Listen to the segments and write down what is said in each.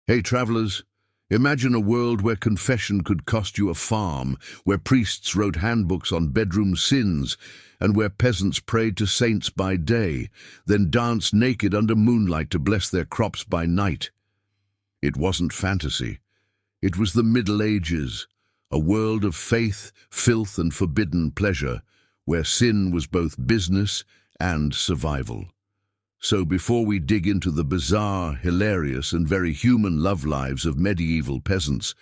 Hey travelers, imagine a world where confession could cost you a farm, where priests wrote handbooks on bedroom sins, and where peasants prayed to saints by day, then danced naked under moonlight to bless their crops by night. It wasn't fantasy. It was the Middle Ages, a world of faith, filth, and forbidden pleasure, where sin was both business and survival. So before we dig into the bizarre, hilarious, and very human love lives of medieval peasants,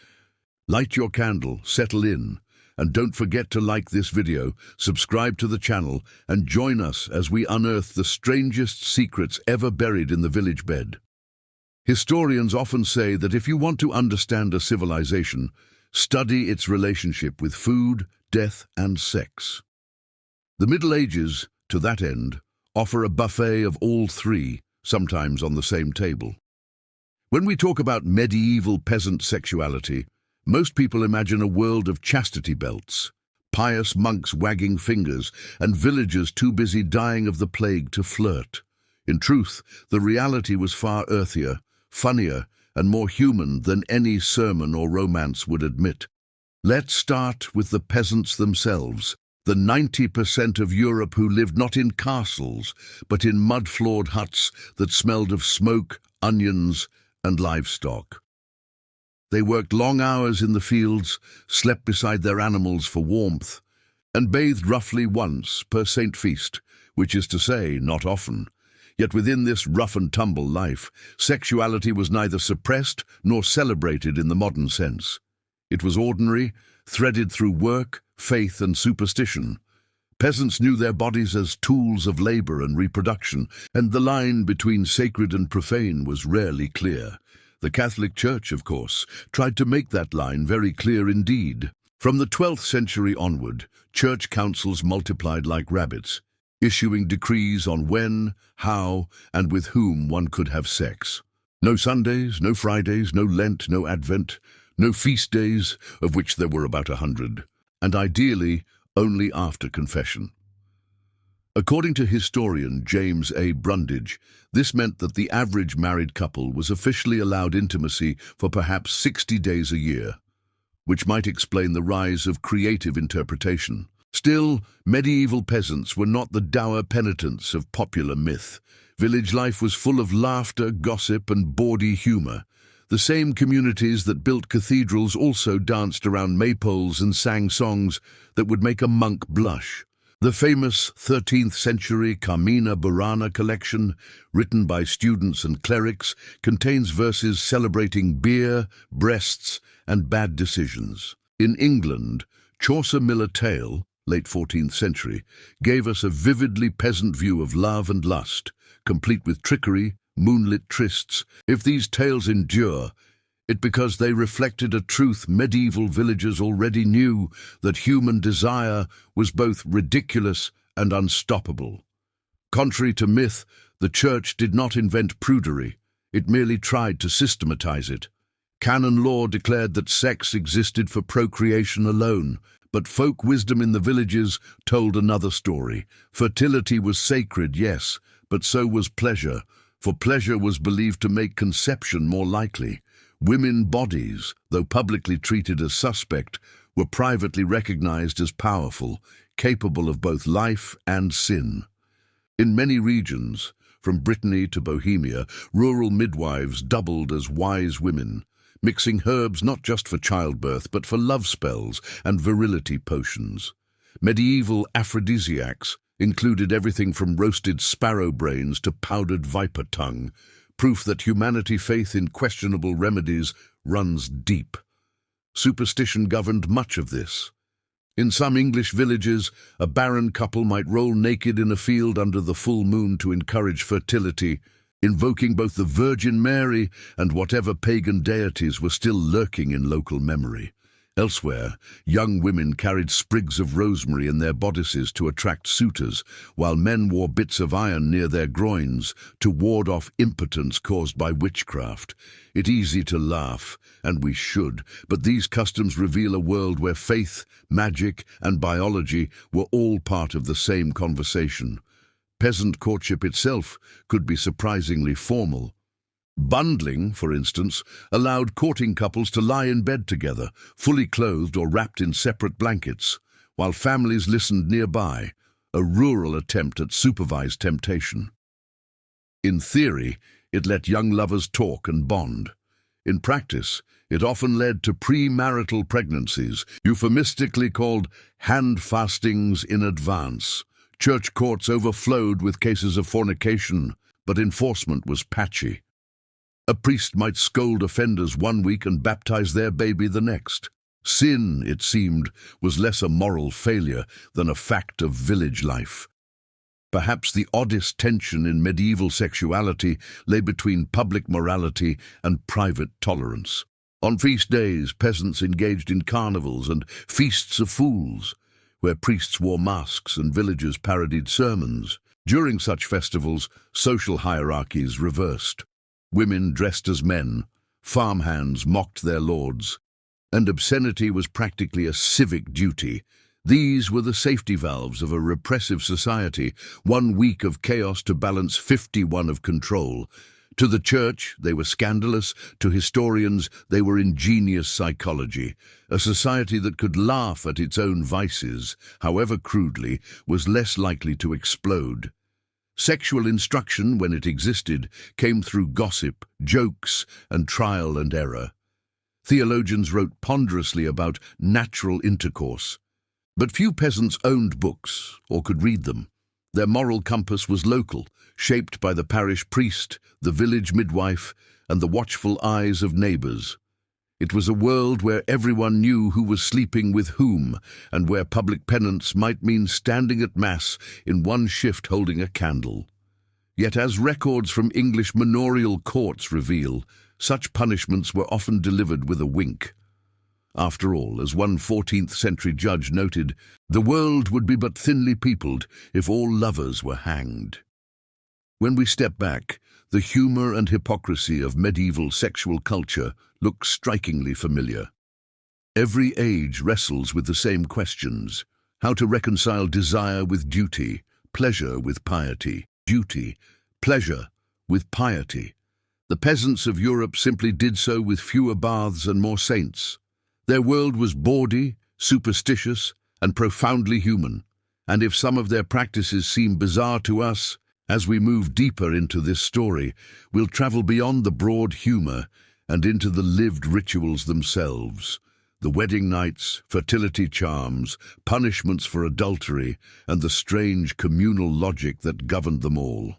light your candle, settle in, and don't forget to like this video, subscribe to the channel, and join us as we unearth the strangest secrets ever buried in the village bed. Historians often say that if you want to understand a civilization, study its relationship with food, death, and sex. The Middle Ages, to that end, offer a buffet of all three, sometimes on the same table. When we talk about medieval peasant sexuality, most people imagine a world of chastity belts, pious monks wagging fingers, and villagers too busy dying of the plague to flirt. In truth, the reality was far earthier, funnier, and more human than any sermon or romance would admit. Let's start with the peasants themselves, the 90% of Europe who lived not in castles, but in mud-floored huts that smelled of smoke, onions, and livestock. They worked long hours in the fields, slept beside their animals for warmth, and bathed roughly once per Saint Feast, which is to say, not often. Yet within this rough-and-tumble life, sexuality was neither suppressed nor celebrated in the modern sense. It was ordinary, threaded through work, faith, and superstition. Peasants knew their bodies as tools of labor and reproduction, and the line between sacred and profane was rarely clear. The Catholic Church, of course, tried to make that line very clear indeed. From the 12th century onward, church councils multiplied like rabbits, issuing decrees on when, how, and with whom one could have sex. No Sundays, no Fridays, no Lent, no Advent, no feast days, of which there were about 100, and ideally only after confession. According to historian James A. Brundage, this meant that the average married couple was officially allowed intimacy for perhaps 60 days a year, which might explain the rise of creative interpretation. Still, medieval peasants were not the dour penitents of popular myth. Village life was full of laughter, gossip, and bawdy humor. The same communities that built cathedrals also danced around maypoles and sang songs that would make a monk blush. The famous 13th century Carmina Burana collection, written by students and clerics, contains verses celebrating beer, breasts, and bad decisions. In England, Chaucer Miller Tale, late 14th century, gave us a vividly peasant view of love and lust, complete with trickery, moonlit trysts. If these tales endure, it because they reflected a truth medieval villagers already knew, that human desire was both ridiculous and unstoppable. Contrary to myth, the Church did not invent prudery, it merely tried to systematize it. Canon law declared that sex existed for procreation alone, but folk wisdom in the villages told another story. Fertility was sacred, yes, but so was pleasure, for pleasure was believed to make conception more likely. Women's bodies, though publicly treated as suspect, were privately recognized as powerful, capable of both life and sin. In many regions, from Brittany to Bohemia, rural midwives doubled as wise women, mixing herbs not just for childbirth but for love spells and virility potions. Medieval aphrodisiacs included everything from roasted sparrow brains to powdered viper tongue, proof that humanity's faith in questionable remedies runs deep. Superstition governed much of this. In some English villages, a barren couple might roll naked in a field under the full moon to encourage fertility, invoking both the Virgin Mary and whatever pagan deities were still lurking in local memory. Elsewhere, young women carried sprigs of rosemary in their bodices to attract suitors, while men wore bits of iron near their groins to ward off impotence caused by witchcraft. It's easy to laugh, and we should, but these customs reveal a world where faith, magic, and biology were all part of the same conversation. Peasant courtship itself could be surprisingly formal. Bundling, for instance, allowed courting couples to lie in bed together, fully clothed or wrapped in separate blankets, while families listened nearby, a rural attempt at supervised temptation. In theory, it let young lovers talk and bond. In practice, it often led to premarital pregnancies, euphemistically called hand-fastings in advance. Church courts overflowed with cases of fornication, but enforcement was patchy. A priest might scold offenders one week and baptize their baby the next. Sin, it seemed, was less a moral failure than a fact of village life. Perhaps the oddest tension in medieval sexuality lay between public morality and private tolerance. On feast days, peasants engaged in carnivals and feasts of fools, where priests wore masks and villagers parodied sermons. During such festivals, social hierarchies reversed. Women dressed as men, farmhands mocked their lords, and obscenity was practically a civic duty. These were the safety valves of a repressive society, 1 week of chaos to balance 51 of control. To the church, they were scandalous. To historians, they were ingenious psychology. A society that could laugh at its own vices, however crudely, was less likely to explode. Sexual instruction, when it existed, came through gossip, jokes, and trial and error. Theologians wrote ponderously about natural intercourse. But few peasants owned books or could read them. Their moral compass was local, shaped by the parish priest, the village midwife, and the watchful eyes of neighbors. It was a world where everyone knew who was sleeping with whom, and where public penance might mean standing at Mass in one shift holding a candle. Yet as records from English manorial courts reveal, such punishments were often delivered with a wink. After all, as one 14th-century judge noted, the world would be but thinly peopled if all lovers were hanged. When we step back, the humor and hypocrisy of medieval sexual culture look strikingly familiar. Every age wrestles with the same questions: how to reconcile desire with duty, pleasure with piety, duty, pleasure with piety. The peasants of Europe simply did so with fewer baths and more saints. Their world was bawdy, superstitious, and profoundly human, and if some of their practices seem bizarre to us, as we move deeper into this story, we'll travel beyond the broad humor and into the lived rituals themselves. The wedding nights, fertility charms, punishments for adultery, and the strange communal logic that governed them all.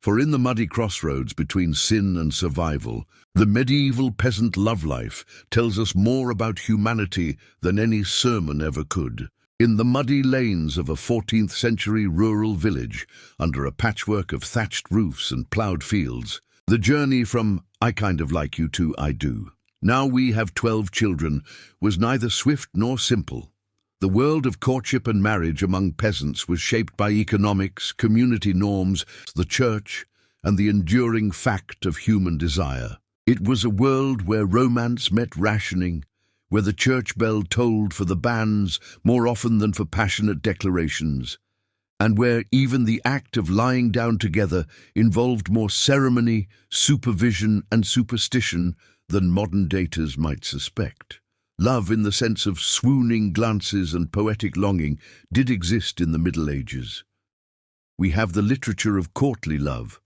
For in the muddy crossroads between sin and survival, the medieval peasant love life tells us more about humanity than any sermon ever could. In the muddy lanes of a 14th-century rural village, under a patchwork of thatched roofs and ploughed fields, the journey from "I kind of like you" to "I do. Now we have 12 children" was neither swift nor simple. The world of courtship and marriage among peasants was shaped by economics, community norms, the church, and the enduring fact of human desire. It was a world where romance met rationing, where the church bell tolled for the banns more often than for passionate declarations, and where even the act of lying down together involved more ceremony, supervision, and superstition than modern daters might suspect. Love, in the sense of swooning glances and poetic longing, did exist in the Middle Ages. We have the literature of courtly love,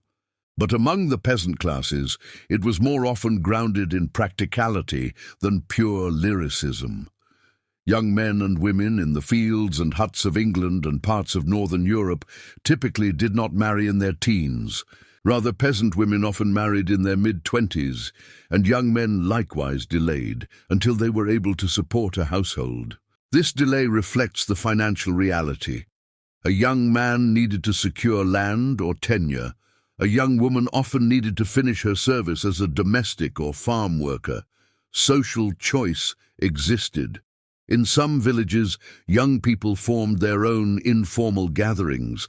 but among the peasant classes, it was more often grounded in practicality than pure lyricism. Young men and women in the fields and huts of England and parts of northern Europe typically did not marry in their teens. Rather, peasant women often married in their mid-20s, and young men likewise delayed until they were able to support a household. This delay reflects the financial reality. A young man needed to secure land or tenure. A young woman often needed to finish her service as a domestic or farm worker. Social choice existed. In some villages, young people formed their own informal gatherings,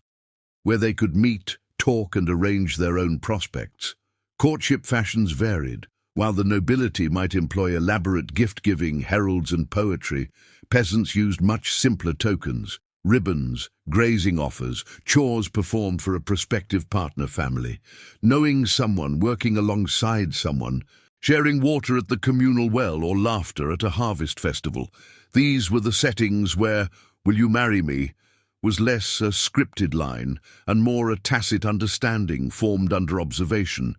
where they could meet, talk, and arrange their own prospects. Courtship fashions varied. While the nobility might employ elaborate gift-giving, heralds, and poetry, peasants used much simpler tokens: ribbons, grazing offers, chores performed for a prospective partner family, knowing someone, working alongside someone, sharing water at the communal well or laughter at a harvest festival. These were the settings where "Will you marry me?" was less a scripted line and more a tacit understanding formed under observation.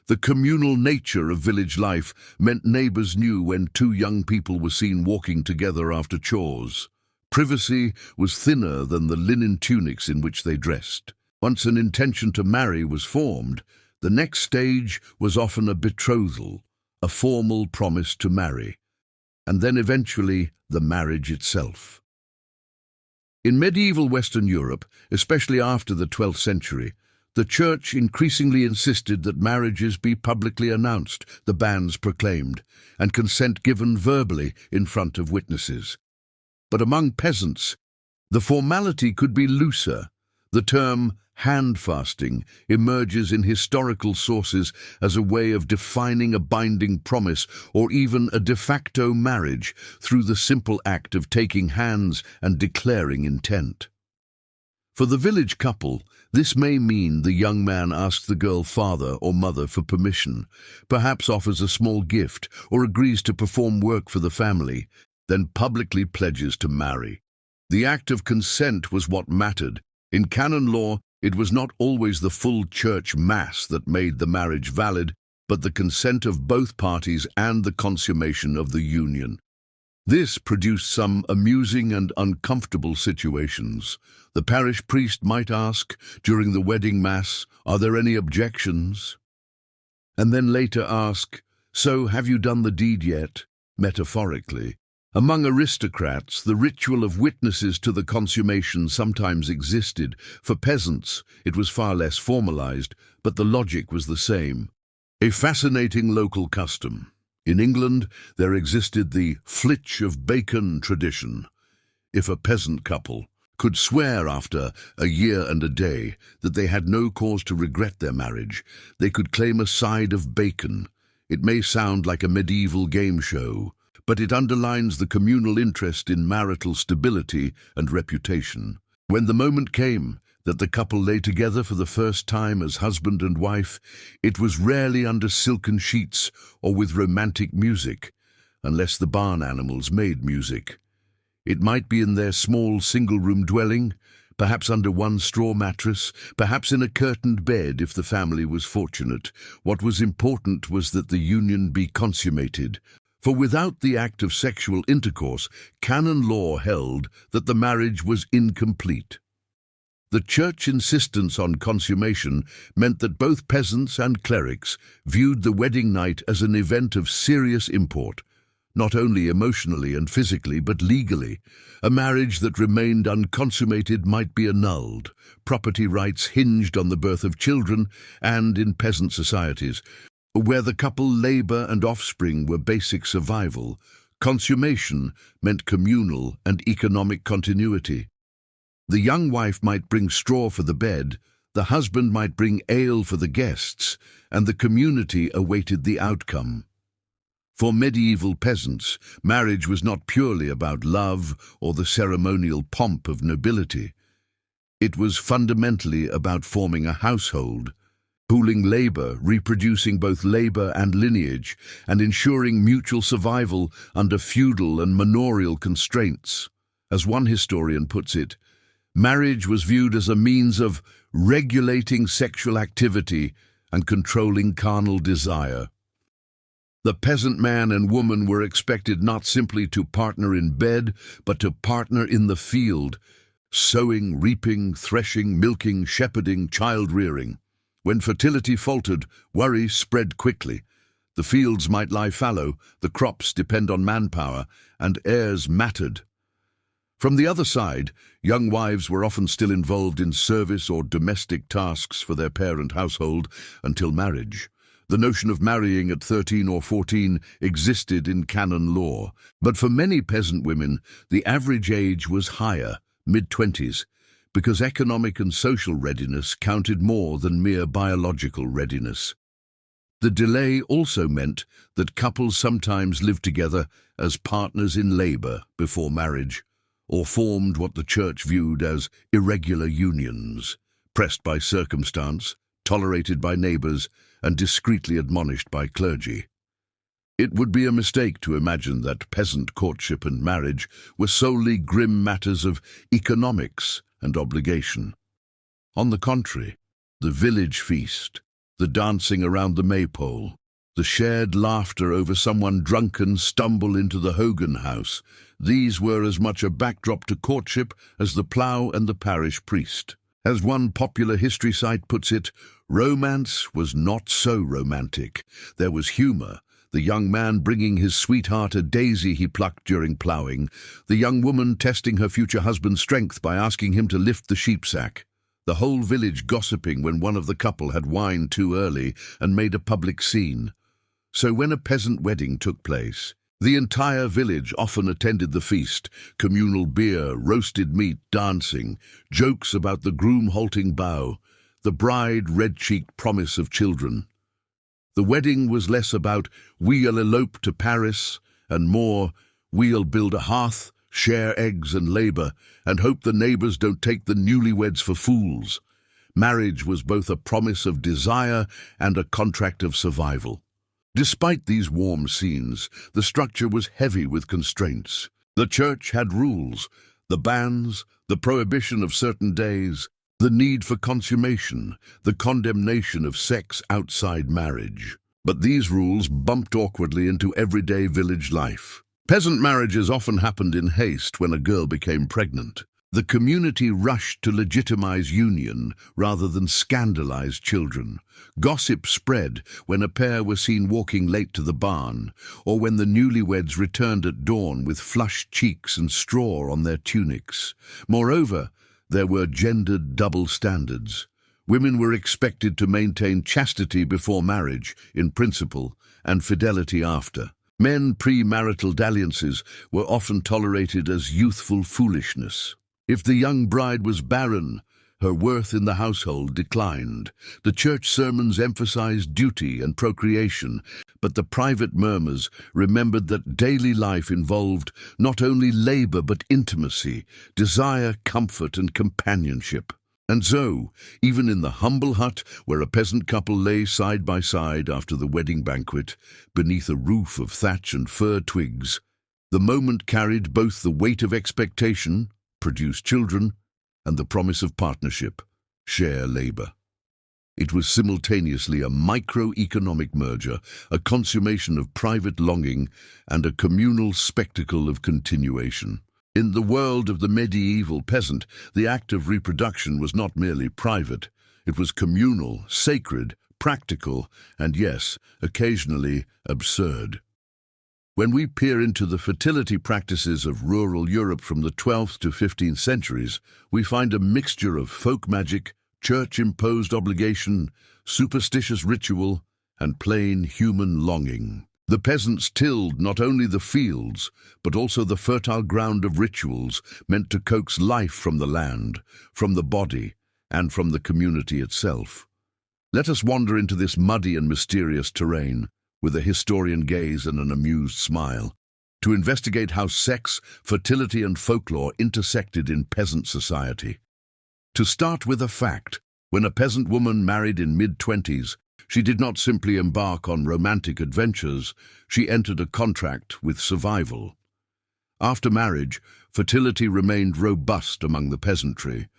The communal nature of village life meant neighbours knew when two young people were seen walking together after chores. Privacy was thinner than the linen tunics in which they dressed. Once an intention to marry was formed, the next stage was often a betrothal, a formal promise to marry, and then eventually the marriage itself. In medieval Western Europe, especially after the 12th century, the Church increasingly insisted that marriages be publicly announced, the banns proclaimed, and consent given verbally in front of witnesses. But among peasants, the formality could be looser. The term hand-fasting emerges in historical sources as a way of defining a binding promise or even a de facto marriage through the simple act of taking hands and declaring intent. For the village couple, this may mean the young man asks the girl father or mother for permission, perhaps offers a small gift or agrees to perform work for the family, then publicly pledges to marry. The act of consent was what mattered. In canon law, it was not always the full church mass that made the marriage valid, but the consent of both parties and the consummation of the union. This produced some amusing and uncomfortable situations. The parish priest might ask, during the wedding mass, "Are there any objections?" And then later ask, "So have you done the deed yet?" metaphorically. Among aristocrats, the ritual of witnesses to the consummation sometimes existed. For peasants, it was far less formalized, but the logic was the same. A fascinating local custom. In England, there existed the flitch of bacon tradition. If a peasant couple could swear after a year and a day that they had no cause to regret their marriage, they could claim a side of bacon. It may sound like a medieval game show, but it underlines the communal interest in marital stability and reputation. When the moment came that the couple lay together for the first time as husband and wife, it was rarely under silken sheets or with romantic music, unless the barn animals made music. It might be in their small single-room dwelling, perhaps under one straw mattress, perhaps in a curtained bed if the family was fortunate. What was important was that the union be consummated. For without the act of sexual intercourse, canon law held that the marriage was incomplete. The church insistence on consummation meant that both peasants and clerics viewed the wedding night as an event of serious import, not only emotionally and physically, but legally. A marriage that remained unconsummated might be annulled. Property rights hinged on the birth of children, and in peasant societies, where the couple labor and offspring were basic survival, consummation meant communal and economic continuity. The young wife might bring straw for the bed, the husband might bring ale for the guests, and the community awaited the outcome. For medieval peasants, marriage was not purely about love or the ceremonial pomp of nobility. It was fundamentally about forming a household, pooling labor, reproducing both labor and lineage, and ensuring mutual survival under feudal and manorial constraints. As one historian puts it, marriage was viewed as a means of regulating sexual activity and controlling carnal desire. The peasant man and woman were expected not simply to partner in bed, but to partner in the field, sowing, reaping, threshing, milking, shepherding, child-rearing. When fertility faltered, worry spread quickly. The fields might lie fallow, the crops depend on manpower, and heirs mattered. From the other side, young wives were often still involved in service or domestic tasks for their parent household until marriage. The notion of marrying at 13 or 14 existed in canon law, but for many peasant women, the average age was higher, mid-20s, because economic and social readiness counted more than mere biological readiness. The delay also meant that couples sometimes lived together as partners in labor before marriage, or formed what the church viewed as irregular unions, pressed by circumstance, tolerated by neighbors, and discreetly admonished by clergy. It would be a mistake to imagine that peasant courtship and marriage were solely grim matters of economics and obligation. On the contrary, the village feast, the dancing around the maypole, the shared laughter over someone drunken stumble into the Hogan house, these were as much a backdrop to courtship as the plough and the parish priest. As one popular history site puts it, romance was not so romantic. There was humour, the young man bringing his sweetheart a daisy he plucked during ploughing, the young woman testing her future husband's strength by asking him to lift the sheep-sack, the whole village gossiping when one of the couple had wined too early and made a public scene. So when a peasant wedding took place, the entire village often attended the feast, communal beer, roasted meat, dancing, jokes about the groom halting bow, the bride red-cheeked promise of children. The wedding was less about "we'll elope to Paris" and more "we'll build a hearth, share eggs and labour, and hope the neighbours don't take the newlyweds for fools." Marriage was both a promise of desire and a contract of survival. Despite these warm scenes, the structure was heavy with constraints. The church had rules, the bans, the prohibition of certain days, the need for consummation, the condemnation of sex outside marriage. But these rules bumped awkwardly into everyday village life. Peasant marriages often happened in haste when a girl became pregnant. The community rushed to legitimize union rather than scandalize children. Gossip spread when a pair were seen walking late to the barn, or when the newlyweds returned at dawn with flushed cheeks and straw on their tunics. Moreover, there were gendered double standards. Women were expected to maintain chastity before marriage, in principle, and fidelity after. Men pre-marital dalliances were often tolerated as youthful foolishness. If the young bride was barren, her worth in the household declined. The church sermons emphasized duty and procreation, but the private murmurs remembered that daily life involved not only labor but intimacy, desire, comfort, and companionship. And so, even in the humble hut where a peasant couple lay side by side after the wedding banquet, beneath a roof of thatch and fir twigs, the moment carried both the weight of expectation, produce children, and the promise of partnership, share labor. It was simultaneously a microeconomic merger, a consummation of private longing, and a communal spectacle of continuation. In the world of the medieval peasant, the act of reproduction was not merely private. It was communal, sacred, practical, and yes, occasionally absurd. When we peer into the fertility practices of rural Europe from the 12th to 15th centuries, we find a mixture of folk magic, church-imposed obligation, superstitious ritual, and plain human longing. The peasants tilled not only the fields, but also the fertile ground of rituals meant to coax life from the land, from the body, and from the community itself. Let us wander into this muddy and mysterious terrain, with a historian gaze and an amused smile, to investigate how sex, fertility, and folklore intersected in peasant society. To start with a fact, when a peasant woman married in mid-20s, she did not simply embark on romantic adventures, she entered a contract with survival. After marriage, fertility remained robust among the peasantry.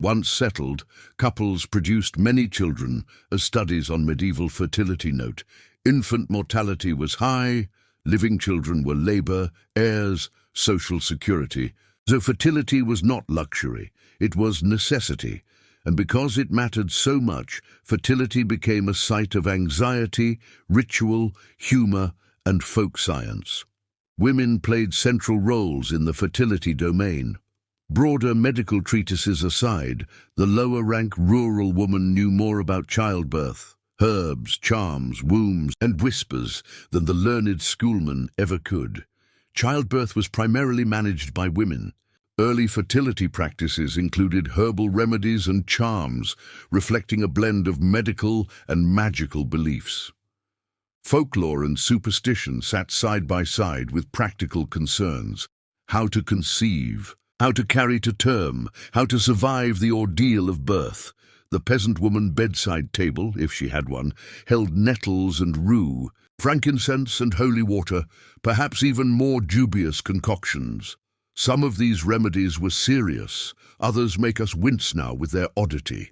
Once settled, couples produced many children, as studies on medieval fertility note. Infant mortality was high, living children were labor, heirs, social security. So fertility was not luxury, it was necessity. And because it mattered so much, fertility became a site of anxiety, ritual, humor, and folk science. Women played central roles in the fertility domain. Broader medical treatises aside, the lower-rank rural woman knew more about childbirth, herbs, charms, wombs, and whispers than the learned schoolman ever could. Childbirth was primarily managed by women. Early fertility practices included herbal remedies and charms, reflecting a blend of medical and magical beliefs. Folklore and superstition sat side by side with practical concerns: how to conceive, how to carry to term, how to survive the ordeal of birth. The peasant woman bedside table, if she had one, held nettles and rue, frankincense and holy water, perhaps even more dubious concoctions. Some of these remedies were serious, others make us wince now with their oddity.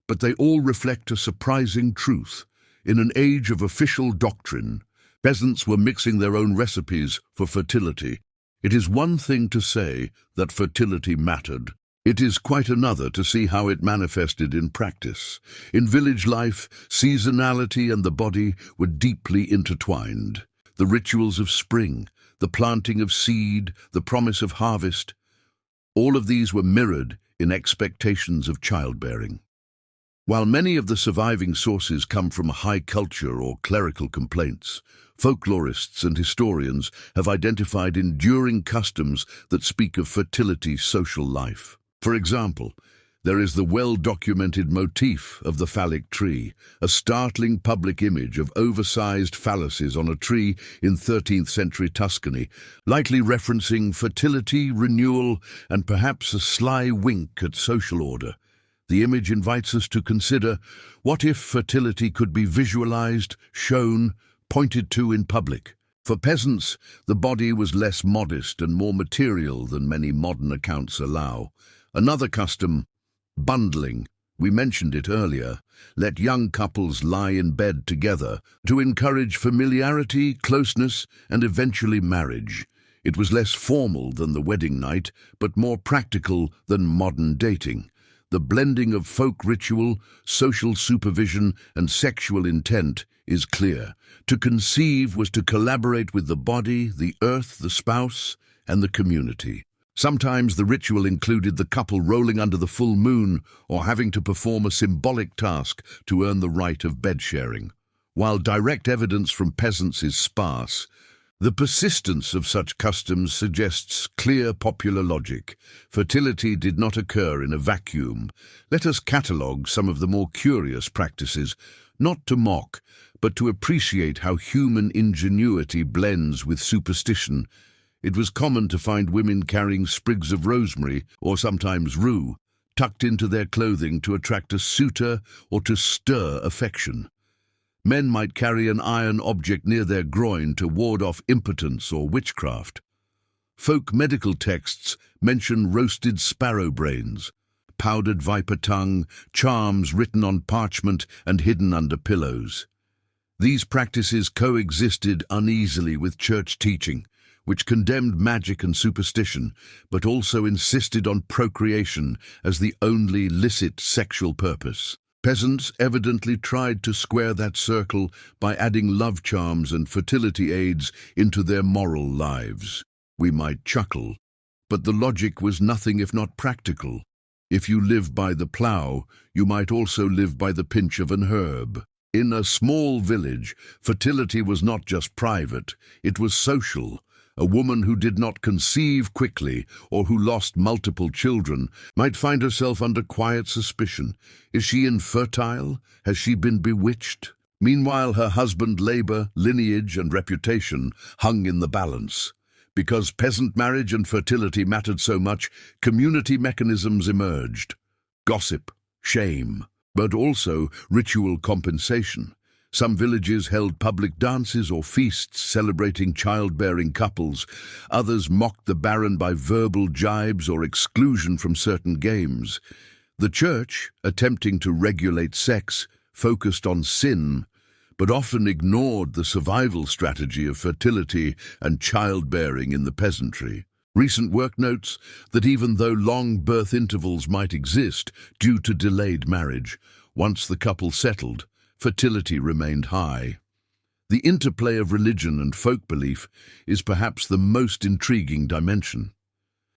But they all reflect a surprising truth. In an age of official doctrine, peasants were mixing their own recipes for fertility. It is one thing to say that fertility mattered. It is quite another to see how it manifested in practice. In village life, seasonality and the body were deeply intertwined. The rituals of spring, the planting of seed, the promise of harvest, all of these were mirrored in expectations of childbearing. While many of the surviving sources come from high culture or clerical complaints, folklorists and historians have identified enduring customs that speak of fertility's social life. For example, there is the well-documented motif of the phallic tree, a startling public image of oversized phalluses on a tree in 13th century Tuscany, likely referencing fertility, renewal, and perhaps a sly wink at social order. The image invites us to consider, what if fertility could be visualized, shown, pointed to in public? For peasants, the body was less modest and more material than many modern accounts allow. Another custom, bundling, we mentioned it earlier, let young couples lie in bed together to encourage familiarity, closeness, and eventually marriage. It was less formal than the wedding night, but more practical than modern dating. The blending of folk ritual, social supervision, and sexual intent is clear. To conceive was to collaborate with the body, the earth, the spouse, and the community. Sometimes the ritual included the couple rolling under the full moon or having to perform a symbolic task to earn the right of bed sharing. While direct evidence from peasants is sparse, the persistence of such customs suggests clear popular logic. Fertility did not occur in a vacuum. Let us catalogue some of the more curious practices, not to mock, but to appreciate how human ingenuity blends with superstition. It was common to find women carrying sprigs of rosemary, or sometimes rue, tucked into their clothing to attract a suitor or to stir affection. Men might carry an iron object near their groin to ward off impotence or witchcraft. Folk medical texts mention roasted sparrow brains, powdered viper tongue, charms written on parchment and hidden under pillows. These practices coexisted uneasily with church teaching, which condemned magic and superstition, but also insisted on procreation as the only licit sexual purpose. Peasants evidently tried to square that circle by adding love charms and fertility aids into their moral lives. We might chuckle, but the logic was nothing if not practical. If you live by the plough, you might also live by the pinch of an herb. In a small village, fertility was not just private, it was social. A woman who did not conceive quickly or who lost multiple children might find herself under quiet suspicion. Is she infertile? Has she been bewitched? Meanwhile, her husband's labor, lineage, and reputation hung in the balance. Because peasant marriage and fertility mattered so much, community mechanisms emerged. Gossip, shame, but also ritual compensation. Some villages held public dances or feasts celebrating childbearing couples. Others mocked the barren by verbal jibes or exclusion from certain games. The church, attempting to regulate sex, focused on sin, but often ignored the survival strategy of fertility and childbearing in the peasantry. Recent work notes that even though long birth intervals might exist due to delayed marriage, once the couple settled, fertility remained high. The interplay of religion and folk belief is perhaps the most intriguing dimension.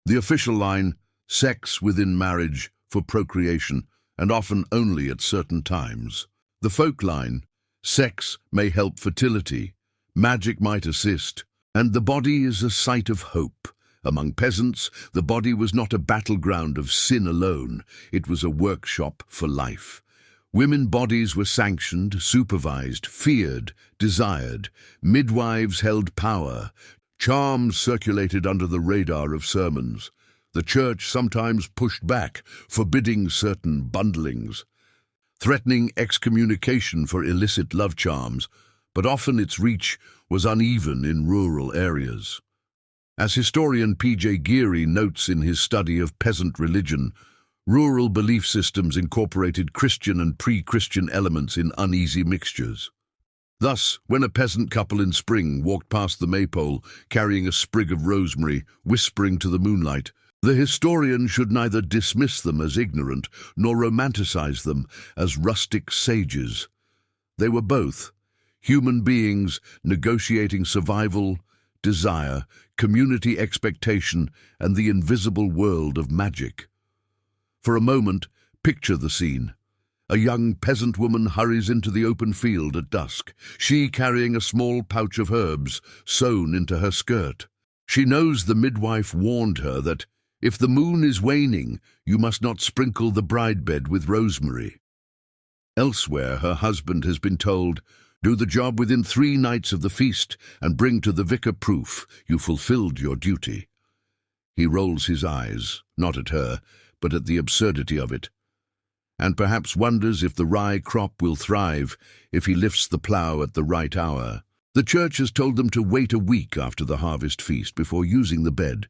The official line, sex within marriage for procreation, and often only at certain times. The folk line, sex may help fertility, magic might assist, and the body is a site of hope. Among peasants, the body was not a battleground of sin alone, it was a workshop for life. Women bodies were sanctioned, supervised, feared, desired. Midwives held power. Charms circulated under the radar of sermons. The church sometimes pushed back, forbidding certain bundlings, threatening excommunication for illicit love charms, but often its reach was uneven in rural areas. As historian P.J. Geary notes in his study of peasant religion, rural belief systems incorporated Christian and pre-Christian elements in uneasy mixtures. Thus, when a peasant couple in spring walked past the maypole carrying a sprig of rosemary, whispering to the moonlight, the historian should neither dismiss them as ignorant nor romanticize them as rustic sages. They were both human beings negotiating survival, desire, community expectation, and the invisible world of magic. For a moment, picture the scene. A young peasant woman hurries into the open field at dusk, she carrying a small pouch of herbs sewn into her skirt. She knows the midwife warned her that, if the moon is waning, you must not sprinkle the bride bed with rosemary. Elsewhere, her husband has been told, do the job within 3 nights of the feast and bring to the vicar proof you fulfilled your duty. He rolls his eyes, not at her, but at the absurdity of it, and perhaps wonders if the rye crop will thrive if he lifts the plough at the right hour. The church has told them to wait a week after the harvest feast before using the bed.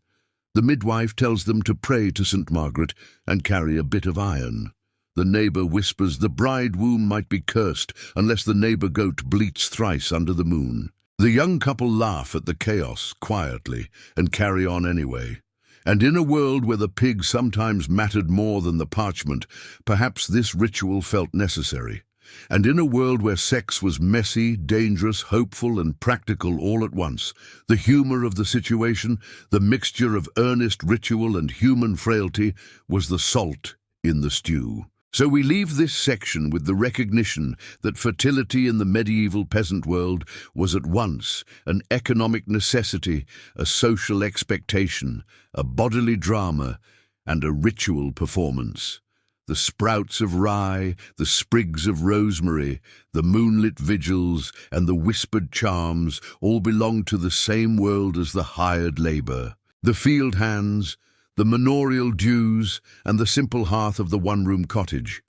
The midwife tells them to pray to St. Margaret and carry a bit of iron. The neighbour whispers the bride womb might be cursed unless the neighbour goat bleats thrice under the moon. The young couple laugh at the chaos quietly and carry on anyway. And in a world where the pig sometimes mattered more than the parchment, perhaps this ritual felt necessary. And in a world where sex was messy, dangerous, hopeful, and practical all at once, the humor of the situation, the mixture of earnest ritual and human frailty, was the salt in the stew. So we leave this section with the recognition that fertility in the medieval peasant world was at once an economic necessity, a social expectation, a bodily drama, and a ritual performance. The sprouts of rye, the sprigs of rosemary, the moonlit vigils, and the whispered charms all belong to the same world as the hired labor. The field hands, the manorial dues, and the simple hearth of the one-room cottage.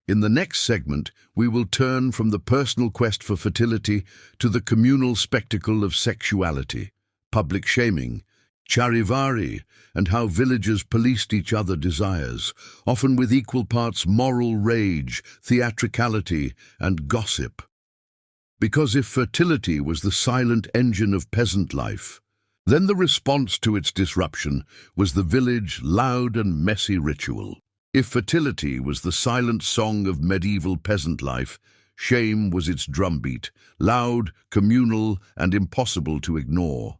In the next segment, we will turn from the personal quest for fertility to the communal spectacle of sexuality, public shaming, charivari, and how villagers policed each other's desires, often with equal parts moral rage, theatricality, and gossip. Because if fertility was the silent engine of peasant life, then the response to its disruption was the village loud and messy ritual. If fertility was the silent song of medieval peasant life, shame was its drumbeat, loud, communal, and impossible to ignore.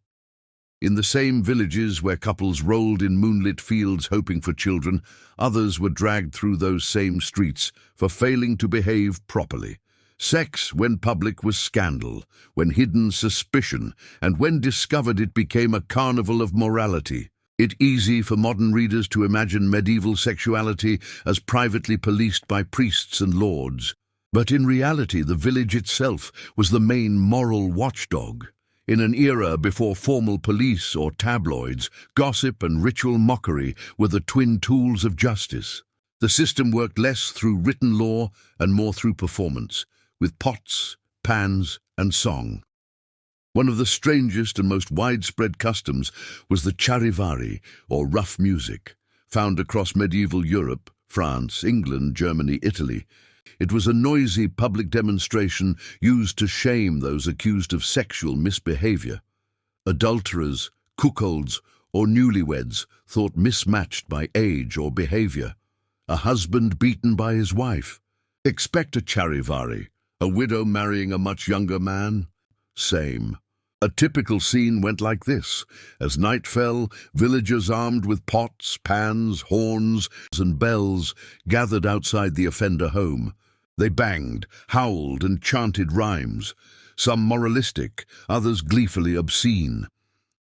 In the same villages where couples rolled in moonlit fields hoping for children, others were dragged through those same streets for failing to behave properly. Sex, when public, was scandal, when hidden, suspicion, and when discovered it became a carnival of morality. It's easy for modern readers to imagine medieval sexuality as privately policed by priests and lords. But in reality, the village itself was the main moral watchdog. In an era before formal police or tabloids, gossip and ritual mockery were the twin tools of justice. The system worked less through written law and more through performance, with pots, pans, and song. One of the strangest and most widespread customs was the charivari, or rough music, found across medieval Europe, France, England, Germany, Italy. It was a noisy public demonstration used to shame those accused of sexual misbehavior. Adulterers, cuckolds, or newlyweds thought mismatched by age or behavior. A husband beaten by his wife. Expect a charivari, a widow marrying a much younger man? Same. A typical scene went like this. As night fell, villagers armed with pots, pans, horns, and bells gathered outside the offender home. They banged, howled, and chanted rhymes, some moralistic, others gleefully obscene.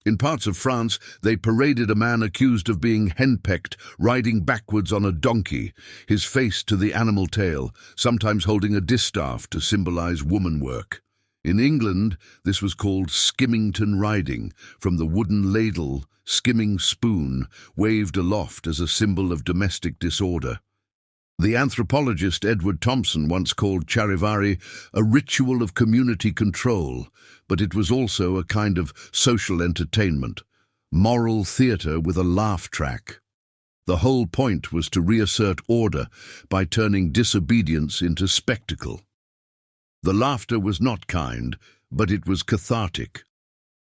In parts of France, they paraded a man accused of being henpecked, riding backwards on a donkey, his face to the animal tail, sometimes holding a distaff to symbolize woman work. In England, this was called skimmington riding, from the wooden ladle, skimming spoon, waved aloft as a symbol of domestic disorder. The anthropologist Edward Thompson once called charivari a ritual of community control, but it was also a kind of social entertainment, moral theatre with a laugh track. The whole point was to reassert order by turning disobedience into spectacle. The laughter was not kind, but it was cathartic.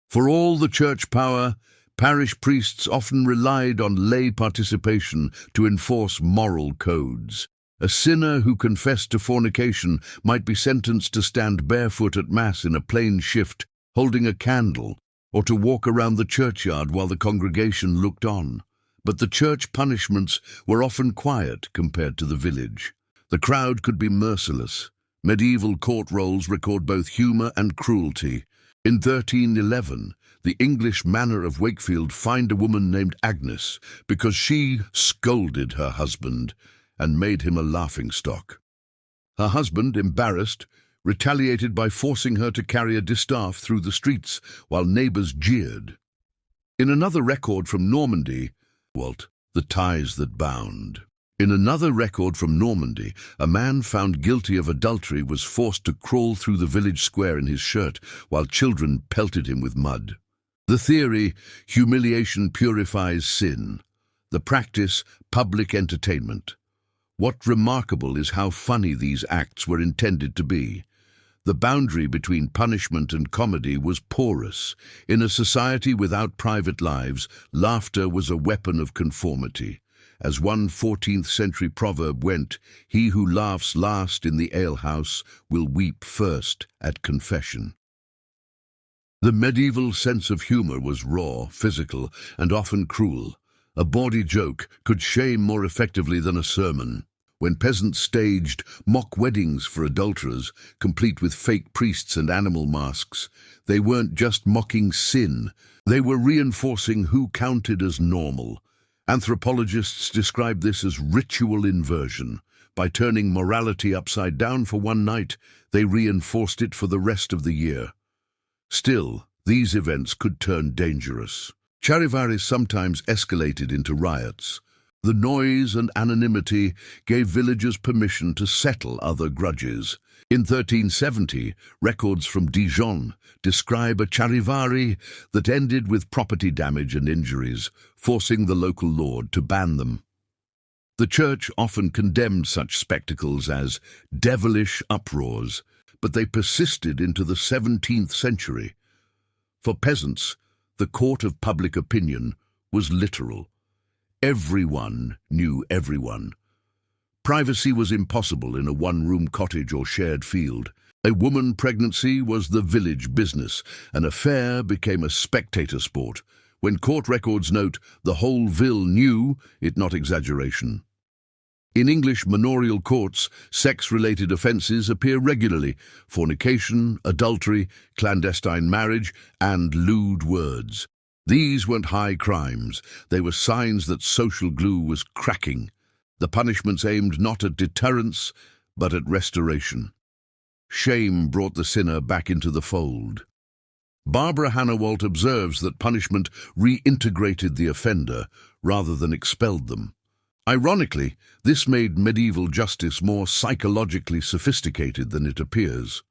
For all the church power, parish priests often relied on lay participation to enforce moral codes. A sinner who confessed to fornication might be sentenced to stand barefoot at Mass in a plain shift, holding a candle, or to walk around the churchyard while the congregation looked on. But the church punishments were often quiet compared to the village. The crowd could be merciless. Medieval court rolls record both humour and cruelty. In 1311, the English manor of Wakefield fined a woman named Agnes because she scolded her husband and made him a laughingstock. Her husband, embarrassed, retaliated by forcing her to carry a distaff through the streets while neighbours jeered. In another record from Normandy, the ties that bound. In another record from Normandy, a man found guilty of adultery was forced to crawl through the village square in his shirt while children pelted him with mud. The theory, humiliation purifies sin. The practice, public entertainment. What remarkable is how funny these acts were intended to be. The boundary between punishment and comedy was porous. In a society without private lives, laughter was a weapon of conformity. As one 14th-century proverb went, "He who laughs last in the alehouse will weep first at confession." The medieval sense of humour was raw, physical, and often cruel. A bawdy joke could shame more effectively than a sermon. When peasants staged mock weddings for adulterers, complete with fake priests and animal masks, they weren't just mocking sin, they were reinforcing who counted as normal. Anthropologists describe this as ritual inversion. By turning morality upside down for one night, they reinforced it for the rest of the year. Still, these events could turn dangerous. Charivari sometimes escalated into riots. The noise and anonymity gave villagers permission to settle other grudges. In 1370, records from Dijon describe a charivari that ended with property damage and injuries, forcing the local lord to ban them. The church often condemned such spectacles as devilish uproars, but they persisted into the 17th century. For peasants, the court of public opinion was literal. Everyone knew everyone. Privacy was impossible in a one-room cottage or shared field. A woman pregnancy was the village business. An affair became a spectator sport. When court records note, the whole ville knew, it not exaggeration. In English manorial courts, sex-related offences appear regularly: fornication, adultery, clandestine marriage, and lewd words. These weren't high crimes, they were signs that social glue was cracking. The punishments aimed not at deterrence, but at restoration. Shame brought the sinner back into the fold. Barbara Hannawalt observes that punishment reintegrated the offender rather than expelled them. Ironically, this made medieval justice more psychologically sophisticated than it appears.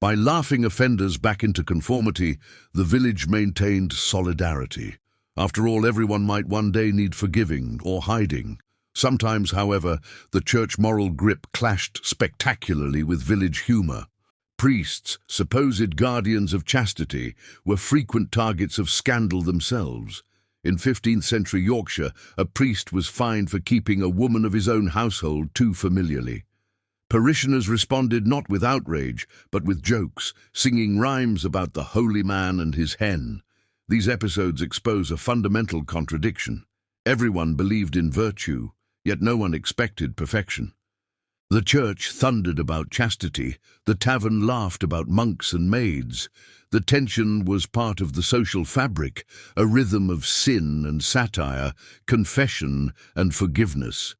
By laughing offenders back into conformity, the village maintained solidarity. After all, everyone might one day need forgiving or hiding. Sometimes, however, the church moral grip clashed spectacularly with village humour. Priests, supposed guardians of chastity, were frequent targets of scandal themselves. In 15th century Yorkshire, a priest was fined for keeping a woman of his own household too familiarly. Parishioners responded not with outrage, but with jokes, singing rhymes about the holy man and his hen. These episodes expose a fundamental contradiction. Everyone believed in virtue, yet no one expected perfection. The church thundered about chastity, the tavern laughed about monks and maids. The tension was part of the social fabric, a rhythm of sin and satire, confession and forgiveness.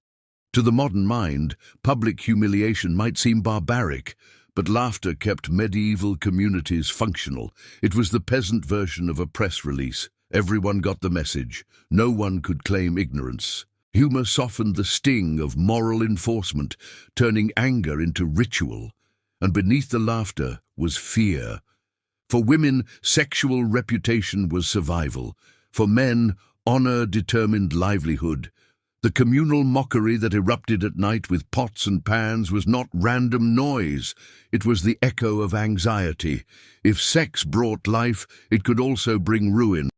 To the modern mind, public humiliation might seem barbaric, But laughter kept medieval communities functional. It was the peasant version of a press release. Everyone got the message. No one could claim ignorance. Humor softened the sting of moral enforcement, turning anger into ritual. And beneath the laughter was fear. For women, sexual reputation was survival. For men, honor determined livelihood. The communal mockery that erupted at night with pots and pans was not random noise. It was the echo of anxiety. If sex brought life, it could also bring ruin.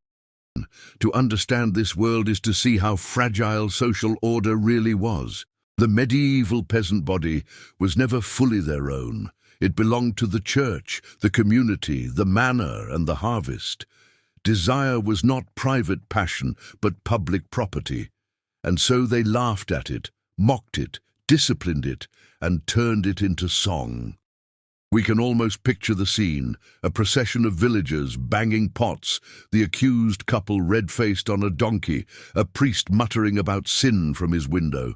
To understand this world is to see how fragile social order really was. The medieval peasant body was never fully their own. It belonged to the church, the community, the manor, and the harvest. Desire was not private passion, but public property. And so they laughed at it, mocked it, disciplined it, and turned it into song. We can almost picture the scene, a procession of villagers banging pots, the accused couple red-faced on a donkey, a priest muttering about sin from his window.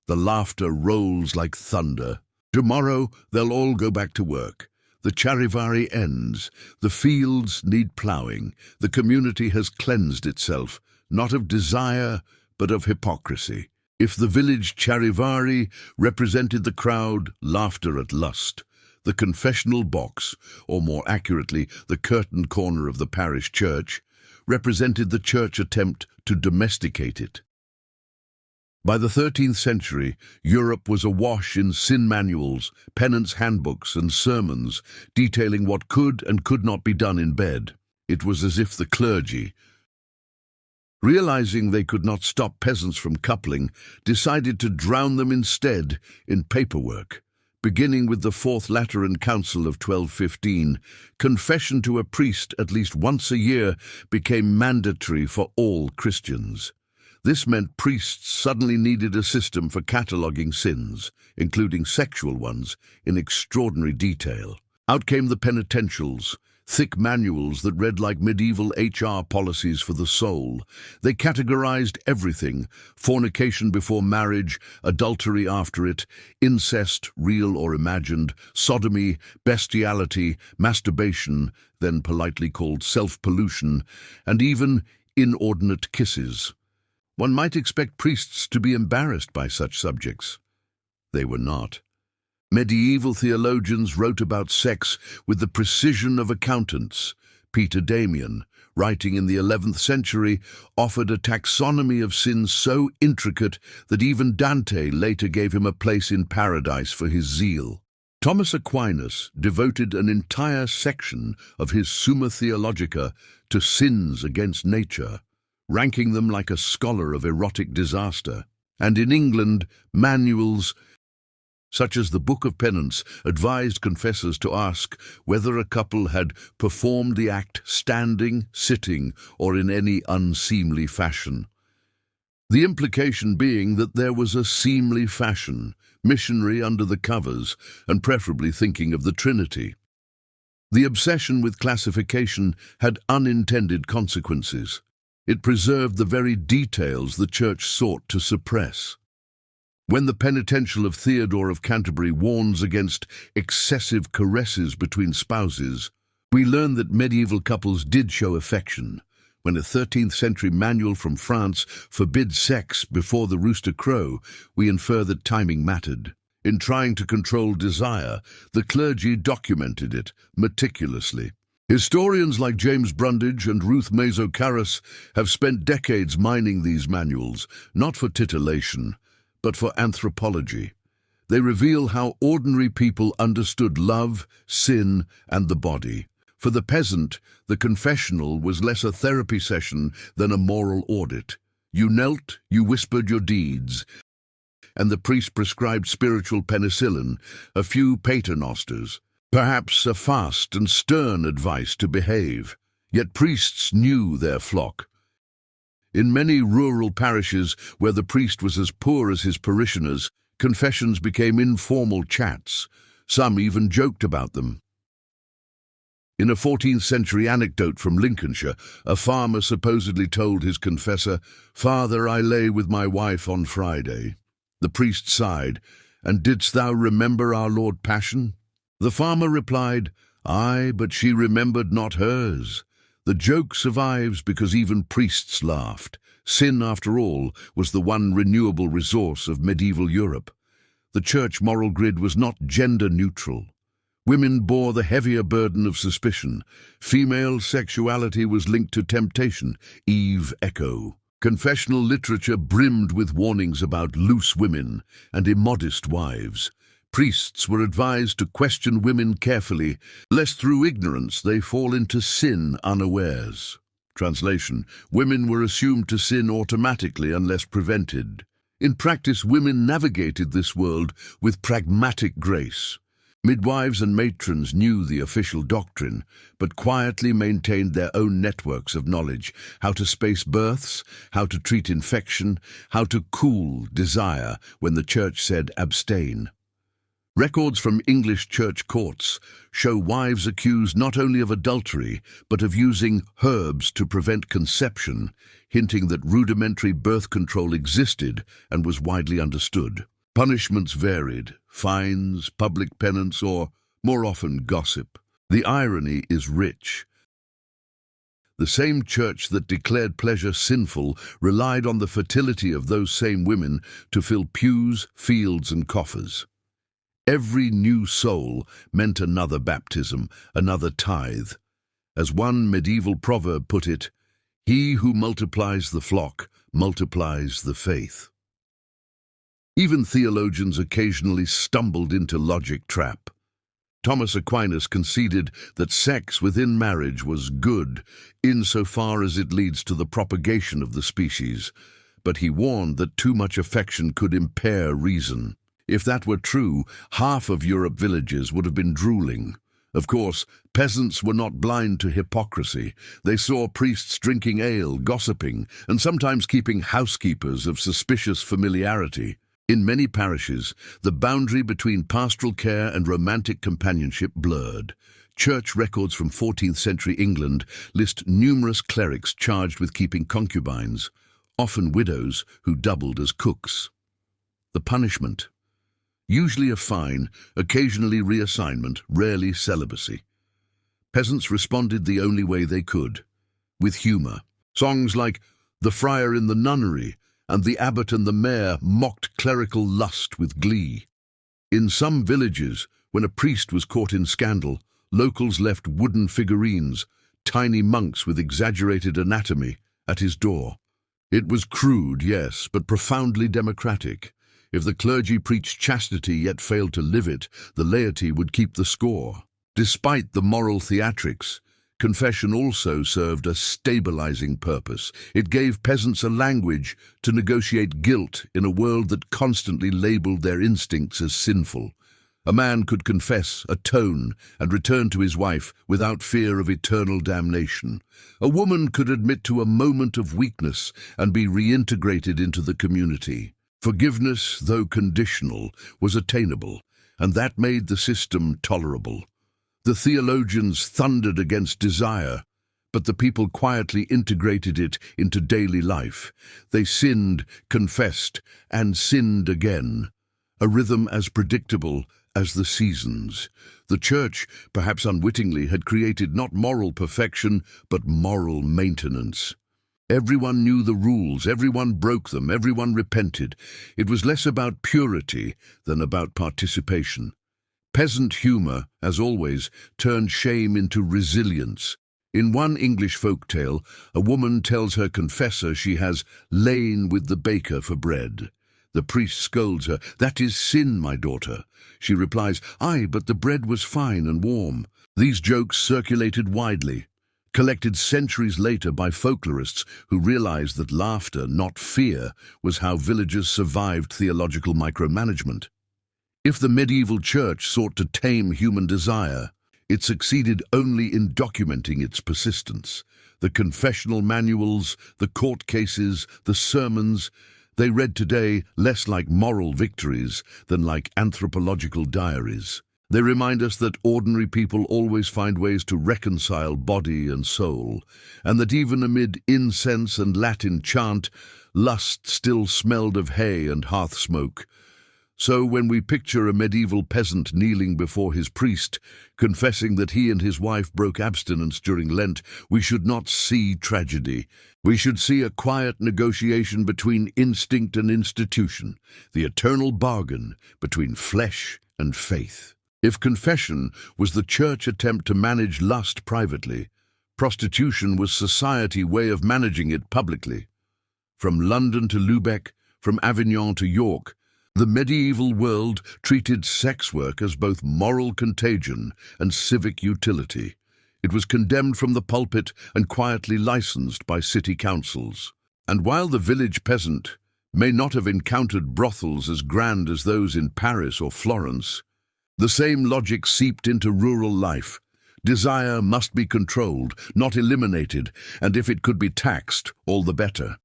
The laughter rolls like thunder. Tomorrow they'll all go back to work. The charivari ends. The fields need ploughing. The community has cleansed itself, not of desire, but of hypocrisy. If the village charivari represented the crowd, laughter at lust. The confessional box, or more accurately, the curtained corner of the parish church, represented the church attempt to domesticate it. By the 13th century, Europe was awash in sin manuals, penance handbooks, and sermons detailing what could and could not be done in bed. It was as if the clergy, realizing they could not stop peasants from coupling, decided to drown them instead in paperwork. Beginning with the Fourth Lateran Council of 1215, confession to a priest at least once a year became mandatory for all Christians. This meant priests suddenly needed a system for cataloguing sins, including sexual ones, in extraordinary detail. Out came the penitentials, thick manuals that read like medieval HR policies for the soul. They categorized everything: fornication before marriage, adultery after it, incest, real or imagined, sodomy, bestiality, masturbation, then politely called self-pollution, and even inordinate kisses. One might expect priests to be embarrassed by such subjects. They were not. Medieval theologians wrote about sex with the precision of accountants. Peter Damian, writing in the 11th century, offered a taxonomy of sins so intricate that even Dante later gave him a place in paradise for his zeal. Thomas Aquinas devoted an entire section of his Summa Theologica to sins against nature, ranking them like a scholar of erotic disaster. And in England, manuals such as the Book of Penance advised confessors to ask whether a couple had performed the act standing, sitting, or in any unseemly fashion. The implication being that there was a seemly fashion, missionary under the covers, and preferably thinking of the Trinity. The obsession with classification had unintended consequences. It preserved the very details the Church sought to suppress. When the penitential of Theodore of Canterbury warns against excessive caresses between spouses, we learn that medieval couples did show affection. When a 13th century manual from France forbids sex before the rooster crow, we infer that timing mattered. In trying to control desire, the clergy documented it meticulously. Historians like James Brundage and Ruth Mazo Karras have spent decades mining these manuals, not for titillation, but for anthropology. They reveal how ordinary people understood love, sin, and the body. For the peasant, the confessional was less a therapy session than a moral audit. You knelt, you whispered your deeds, and the priest prescribed spiritual penicillin, a few paternosters, perhaps a fast and stern advice to behave. Yet priests knew their flock. In many rural parishes where the priest was as poor as his parishioners, confessions became informal chats. Some even joked about them. In a 14th century anecdote from Lincolnshire, a farmer supposedly told his confessor, "Father, I lay with my wife on Friday." The priest sighed, "And didst thou remember our Lord Passion?" The farmer replied, "Aye, but she remembered not hers." The joke survives because even priests laughed. Sin, after all, was the one renewable resource of medieval Europe. The church moral grid was not gender-neutral. Women bore the heavier burden of suspicion. Female sexuality was linked to temptation. Eve Echo. Confessional literature brimmed with warnings about loose women and immodest wives. Priests were advised to question women carefully, lest through ignorance they fall into sin unawares. Translation: women were assumed to sin automatically unless prevented. In practice, women navigated this world with pragmatic grace. Midwives and matrons knew the official doctrine, but quietly maintained their own networks of knowledge: how to space births, how to treat infection, how to cool desire when the church said abstain. Records from English church courts show wives accused not only of adultery, but of using herbs to prevent conception, hinting that rudimentary birth control existed and was widely understood. Punishments varied: fines, public penance, or, more often, gossip. The irony is rich. The same church that declared pleasure sinful relied on the fertility of those same women to fill pews, fields, and coffers. Every new soul meant another baptism, another tithe. As one medieval proverb put it, "He who multiplies the flock multiplies the faith." Even theologians occasionally stumbled into logic trap. Thomas Aquinas conceded that sex within marriage was good insofar as it leads to the propagation of the species, but he warned that too much affection could impair reason. If that were true, half of Europe's villages would have been drooling. Of course, peasants were not blind to hypocrisy. They saw priests drinking ale, gossiping, and sometimes keeping housekeepers of suspicious familiarity. In many parishes, the boundary between pastoral care and romantic companionship blurred. Church records from 14th century England list numerous clerics charged with keeping concubines, often widows who doubled as cooks. The punishment: usually a fine, occasionally reassignment, rarely celibacy. Peasants responded the only way they could, with humor. Songs like "The Friar in the Nunnery" and "The Abbot and the Mayor" mocked clerical lust with glee. In some villages, when a priest was caught in scandal, locals left wooden figurines, tiny monks with exaggerated anatomy, at his door. It was crude, yes, but profoundly democratic. If the clergy preached chastity yet failed to live it, the laity would keep the score. Despite the moral theatrics, confession also served a stabilizing purpose. It gave peasants a language to negotiate guilt in a world that constantly labeled their instincts as sinful. A man could confess, atone, and return to his wife without fear of eternal damnation. A woman could admit to a moment of weakness and be reintegrated into the community. Forgiveness, though conditional, was attainable, and that made the system tolerable. The theologians thundered against desire, but the people quietly integrated it into daily life. They sinned, confessed, and sinned again, a rhythm as predictable as the seasons. The church, perhaps unwittingly, had created not moral perfection, but moral maintenance. Everyone knew the rules, everyone broke them, everyone repented. It was less about purity than about participation. Peasant humor, as always, turned shame into resilience. In one English folk tale, a woman tells her confessor she has lain with the baker for bread. The priest scolds her. "That is sin, my daughter." She replies, "Aye, but the bread was fine and warm." These jokes circulated widely, collected centuries later by folklorists who realized that laughter, not fear, was how villagers survived theological micromanagement. If the medieval church sought to tame human desire, it succeeded only in documenting its persistence. The confessional manuals, the court cases, the sermons, they read today less like moral victories than like anthropological diaries. They remind us that ordinary people always find ways to reconcile body and soul, and that even amid incense and Latin chant, lust still smelled of hay and hearth smoke. So when we picture a medieval peasant kneeling before his priest, confessing that he and his wife broke abstinence during Lent, we should not see tragedy. We should see a quiet negotiation between instinct and institution, the eternal bargain between flesh and faith. If confession was the church attempt to manage lust privately, prostitution was society's way of managing it publicly. From London to Lubeck, from Avignon to York, the medieval world treated sex work as both moral contagion and civic utility. It was condemned from the pulpit and quietly licensed by city councils. And while the village peasant may not have encountered brothels as grand as those in Paris or Florence, the same logic seeped into rural life. Desire must be controlled, not eliminated, and if it could be taxed, all the better.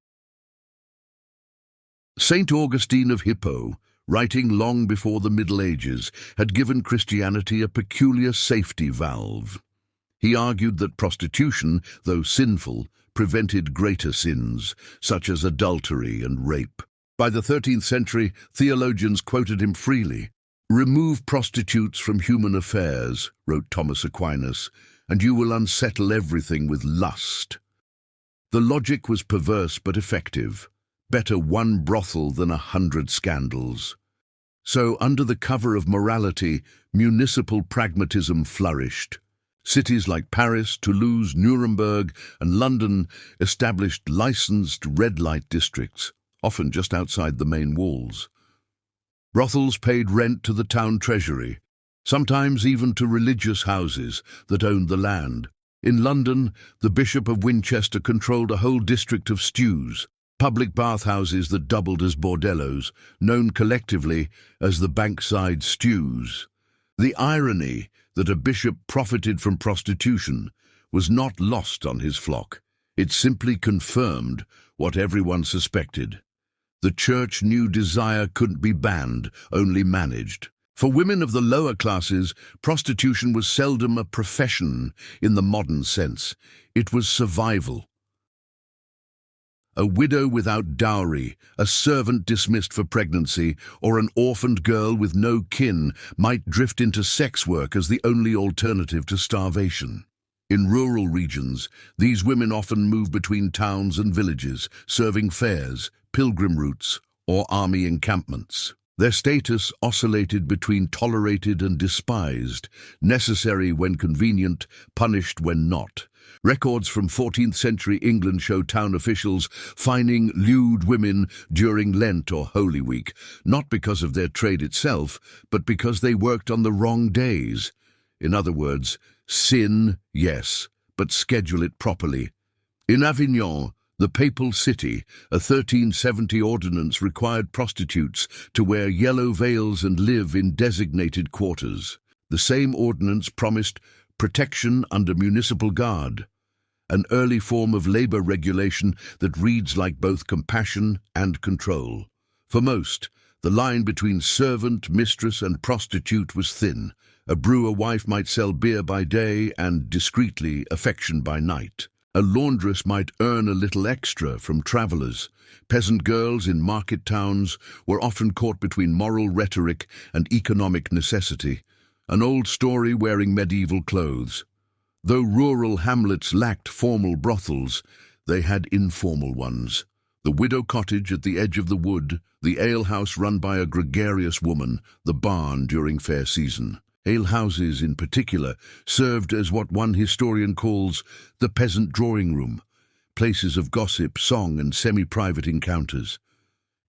Saint Augustine of Hippo, writing long before the Middle Ages, had given Christianity a peculiar safety valve. He argued that prostitution, though sinful, prevented greater sins, such as adultery and rape. By the 13th century, theologians quoted him freely. "Remove prostitutes from human affairs," wrote Thomas Aquinas, "and you will unsettle everything with lust." The logic was perverse but effective. Better one brothel than 100 scandals. So, under the cover of morality, municipal pragmatism flourished. Cities like Paris, Toulouse, Nuremberg, and London established licensed red light districts, often just outside the main walls. Brothels paid rent to the town treasury, sometimes even to religious houses that owned the land. In London, the Bishop of Winchester controlled a whole district of stews, public bathhouses that doubled as bordellos, known collectively as the Bankside stews. The irony that a bishop profited from prostitution was not lost on his flock. It simply confirmed what everyone suspected. The church knew desire couldn't be banned, only managed. For women of the lower classes, prostitution was seldom a profession in the modern sense. It was survival. A widow without dowry, a servant dismissed for pregnancy, or an orphaned girl with no kin might drift into sex work as the only alternative to starvation. In rural regions, these women often moved between towns and villages, serving fairs, pilgrim routes, or army encampments. Their status oscillated between tolerated and despised, necessary when convenient, punished when not. Records from 14th century England show town officials fining lewd women during Lent or Holy Week, not because of their trade itself, but because they worked on the wrong days. In other words, sin, yes, but schedule it properly. In Avignon, the papal city, a 1370 ordinance required prostitutes to wear yellow veils and live in designated quarters. The same ordinance promised protection under municipal guard, an early form of labor regulation that reads like both compassion and control. For most, the line between servant, mistress, and prostitute was thin. A brewer wife might sell beer by day and, discreetly, affection by night. A laundress might earn a little extra from travelers. Peasant girls in market towns were often caught between moral rhetoric and economic necessity, an old story wearing medieval clothes. Though rural hamlets lacked formal brothels, they had informal ones. The widow cottage at the edge of the wood, the alehouse run by a gregarious woman, the barn during fair season. Alehouses, in particular, served as what one historian calls the peasant drawing room, places of gossip, song, and semi-private encounters.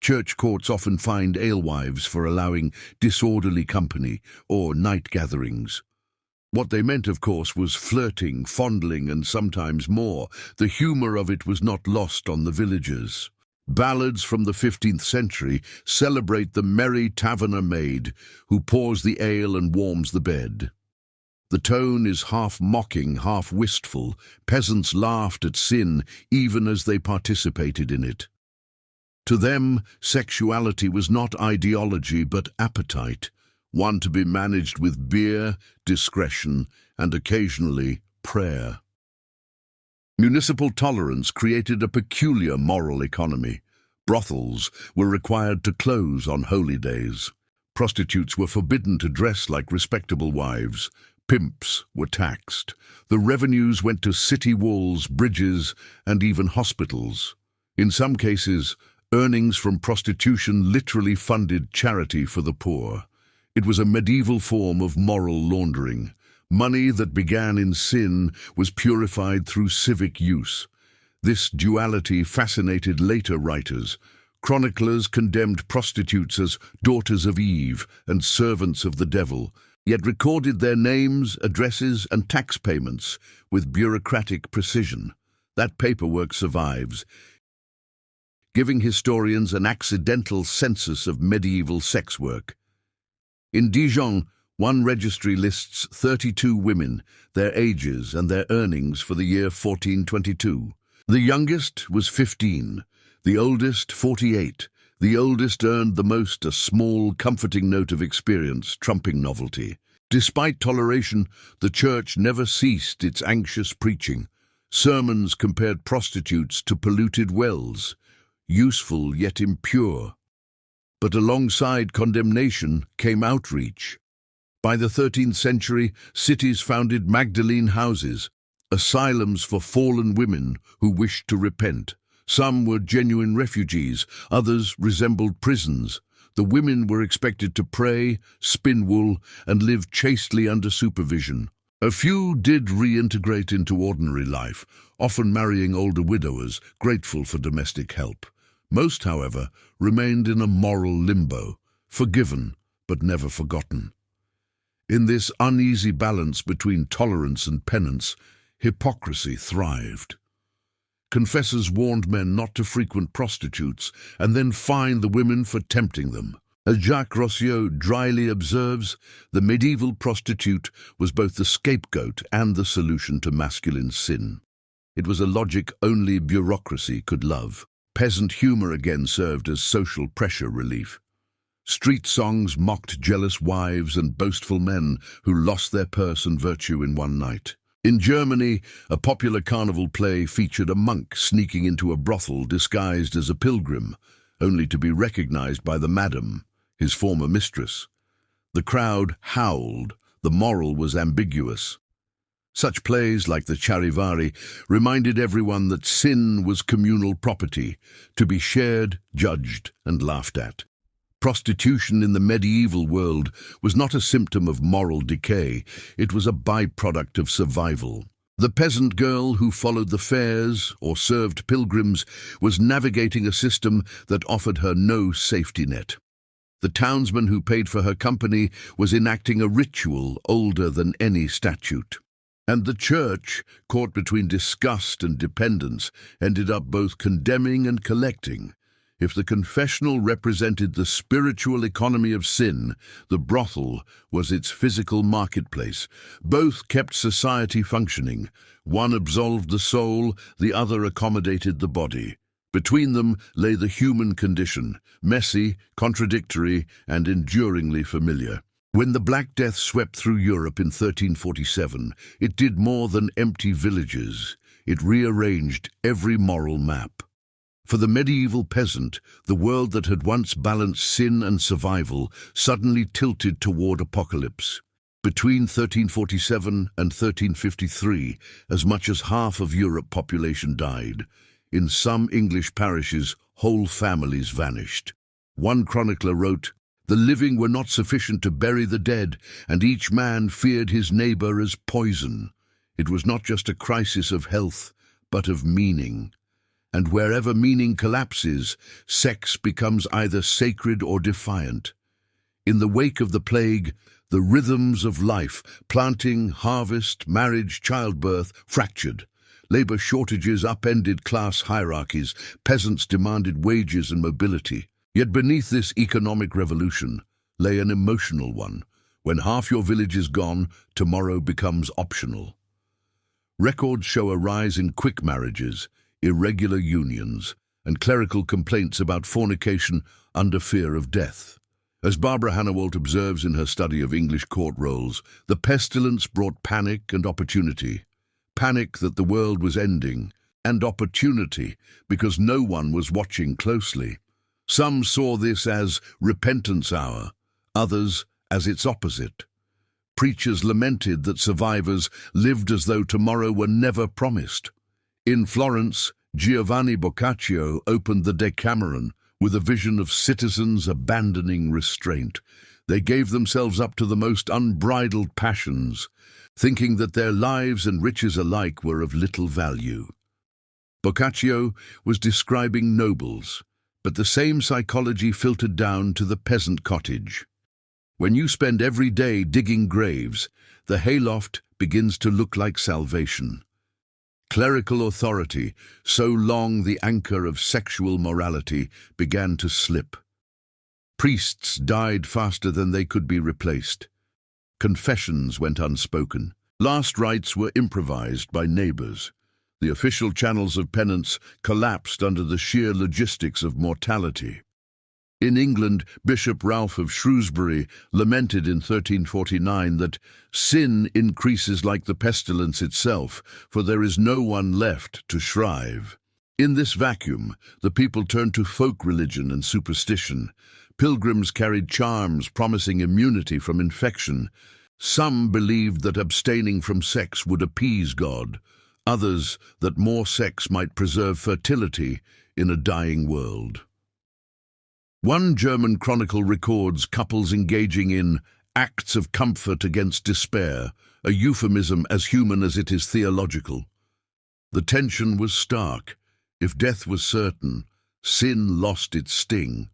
Church courts often fined alewives for allowing disorderly company or night gatherings. What they meant, of course, was flirting, fondling, and sometimes more. The humour of it was not lost on the villagers. Ballads from the 15th century celebrate the merry taverner maid who pours the ale and warms the bed. The tone is half mocking, half wistful. Peasants laughed at sin even as they participated in it. To them, sexuality was not ideology but appetite, one to be managed with beer, discretion, and occasionally prayer. Municipal tolerance created a peculiar moral economy. Brothels were required to close on holy days. Prostitutes were forbidden to dress like respectable wives. Pimps were taxed. The revenues went to city walls, bridges, and even hospitals. In some cases, earnings from prostitution literally funded charity for the poor. It was a medieval form of moral laundering. Money that began in sin was purified through civic use. This duality fascinated later writers. Chroniclers condemned prostitutes as daughters of Eve and servants of the devil, yet recorded their names, addresses, and tax payments with bureaucratic precision. That paperwork survives, giving historians an accidental census of medieval sex work. In Dijon, one registry lists 32 women, their ages and their earnings for the year 1422. The youngest was 15, the oldest 48. The oldest earned the most, a small, comforting note of experience, trumping novelty. Despite toleration, the church never ceased its anxious preaching. Sermons compared prostitutes to polluted wells, useful yet impure. But alongside condemnation came outreach. By the 13th century, cities founded Magdalene houses, asylums for fallen women who wished to repent. Some were genuine refugees, others resembled prisons. The women were expected to pray, spin wool, and live chastely under supervision. A few did reintegrate into ordinary life, often marrying older widowers, grateful for domestic help. Most, however, remained in a moral limbo, forgiven but never forgotten. In this uneasy balance between tolerance and penance, hypocrisy thrived. Confessors warned men not to frequent prostitutes and then fined the women for tempting them. As Jacques Rousseau dryly observes, the medieval prostitute was both the scapegoat and the solution to masculine sin. It was a logic only bureaucracy could love. Peasant humor again served as social pressure relief. Street songs mocked jealous wives and boastful men who lost their purse and virtue in one night. In Germany, a popular carnival play featured a monk sneaking into a brothel disguised as a pilgrim, only to be recognized by the madam, his former mistress. The crowd howled. The moral was ambiguous. Such plays, like the Charivari, reminded everyone that sin was communal property, to be shared, judged, and laughed at. Prostitution in the medieval world was not a symptom of moral decay, it was a byproduct of survival. The peasant girl who followed the fairs or served pilgrims was navigating a system that offered her no safety net. The townsman who paid for her company was enacting a ritual older than any statute. And the church, caught between disgust and dependence, ended up both condemning and collecting. If the confessional represented the spiritual economy of sin, the brothel was its physical marketplace. Both kept society functioning. One absolved the soul, the other accommodated the body. Between them lay the human condition, messy, contradictory, and enduringly familiar. When the Black Death swept through Europe in 1347, it did more than empty villages. It rearranged every moral map. For the medieval peasant, the world that had once balanced sin and survival suddenly tilted toward apocalypse. Between 1347 and 1353, as much as half of Europe's population died. In some English parishes, whole families vanished. One chronicler wrote, "The living were not sufficient to bury the dead, and each man feared his neighbor as poison." It was not just a crisis of health, but of meaning. And wherever meaning collapses, sex becomes either sacred or defiant. In the wake of the plague, the rhythms of life, planting, harvest, marriage, childbirth, fractured. Labor shortages upended class hierarchies, peasants demanded wages and mobility. Yet beneath this economic revolution lay an emotional one. When half your village is gone, tomorrow becomes optional. Records show a rise in quick marriages, irregular unions, and clerical complaints about fornication under fear of death. As Barbara Hannawalt observes in her study of English court rolls, the pestilence brought panic and opportunity. Panic that the world was ending, and opportunity because no one was watching closely. Some saw this as repentance hour, others as its opposite. Preachers lamented that survivors lived as though tomorrow were never promised. In Florence, Giovanni Boccaccio opened the Decameron with a vision of citizens abandoning restraint. They gave themselves up to the most unbridled passions, thinking that their lives and riches alike were of little value. Boccaccio was describing nobles, but the same psychology filtered down to the peasant cottage. When you spend every day digging graves, the hayloft begins to look like salvation. Clerical authority, so long the anchor of sexual morality, began to slip. Priests died faster than they could be replaced. Confessions went unspoken. Last rites were improvised by neighbors. The official channels of penance collapsed under the sheer logistics of mortality. In England, Bishop Ralph of Shrewsbury lamented in 1349 that sin increases like the pestilence itself, for there is no one left to shrive. In this vacuum, the people turned to folk religion and superstition. Pilgrims carried charms promising immunity from infection. Some believed that abstaining from sex would appease God, others that more sex might preserve fertility in a dying world. One German chronicle records couples engaging in acts of comfort against despair, a euphemism as human as it is theological. The tension was stark. If death was certain, sin lost its sting.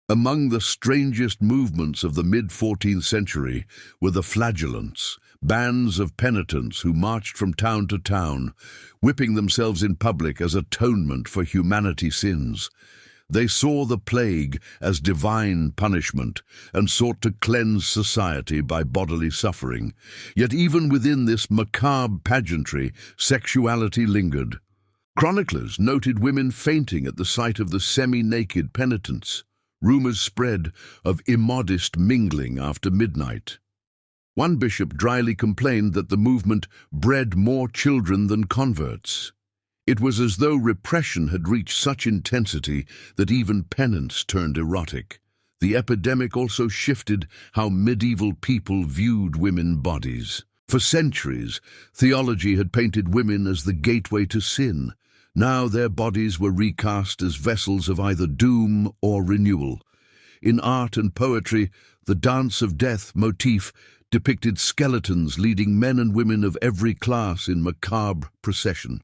Among the strangest movements of the mid-14th century were the flagellants, bands of penitents who marched from town to town, whipping themselves in public as atonement for humanity's sins. They saw the plague as divine punishment and sought to cleanse society by bodily suffering. Yet even within this macabre pageantry, sexuality lingered. Chroniclers noted women fainting at the sight of the semi-naked penitents. Rumors spread of immodest mingling after midnight. One bishop dryly complained that the movement bred more children than converts. It was as though repression had reached such intensity that even penance turned erotic. The epidemic also shifted how medieval people viewed women's bodies. For centuries, theology had painted women as the gateway to sin. Now their bodies were recast as vessels of either doom or renewal. In art and poetry, the dance of death motif depicted skeletons leading men and women of every class in macabre procession.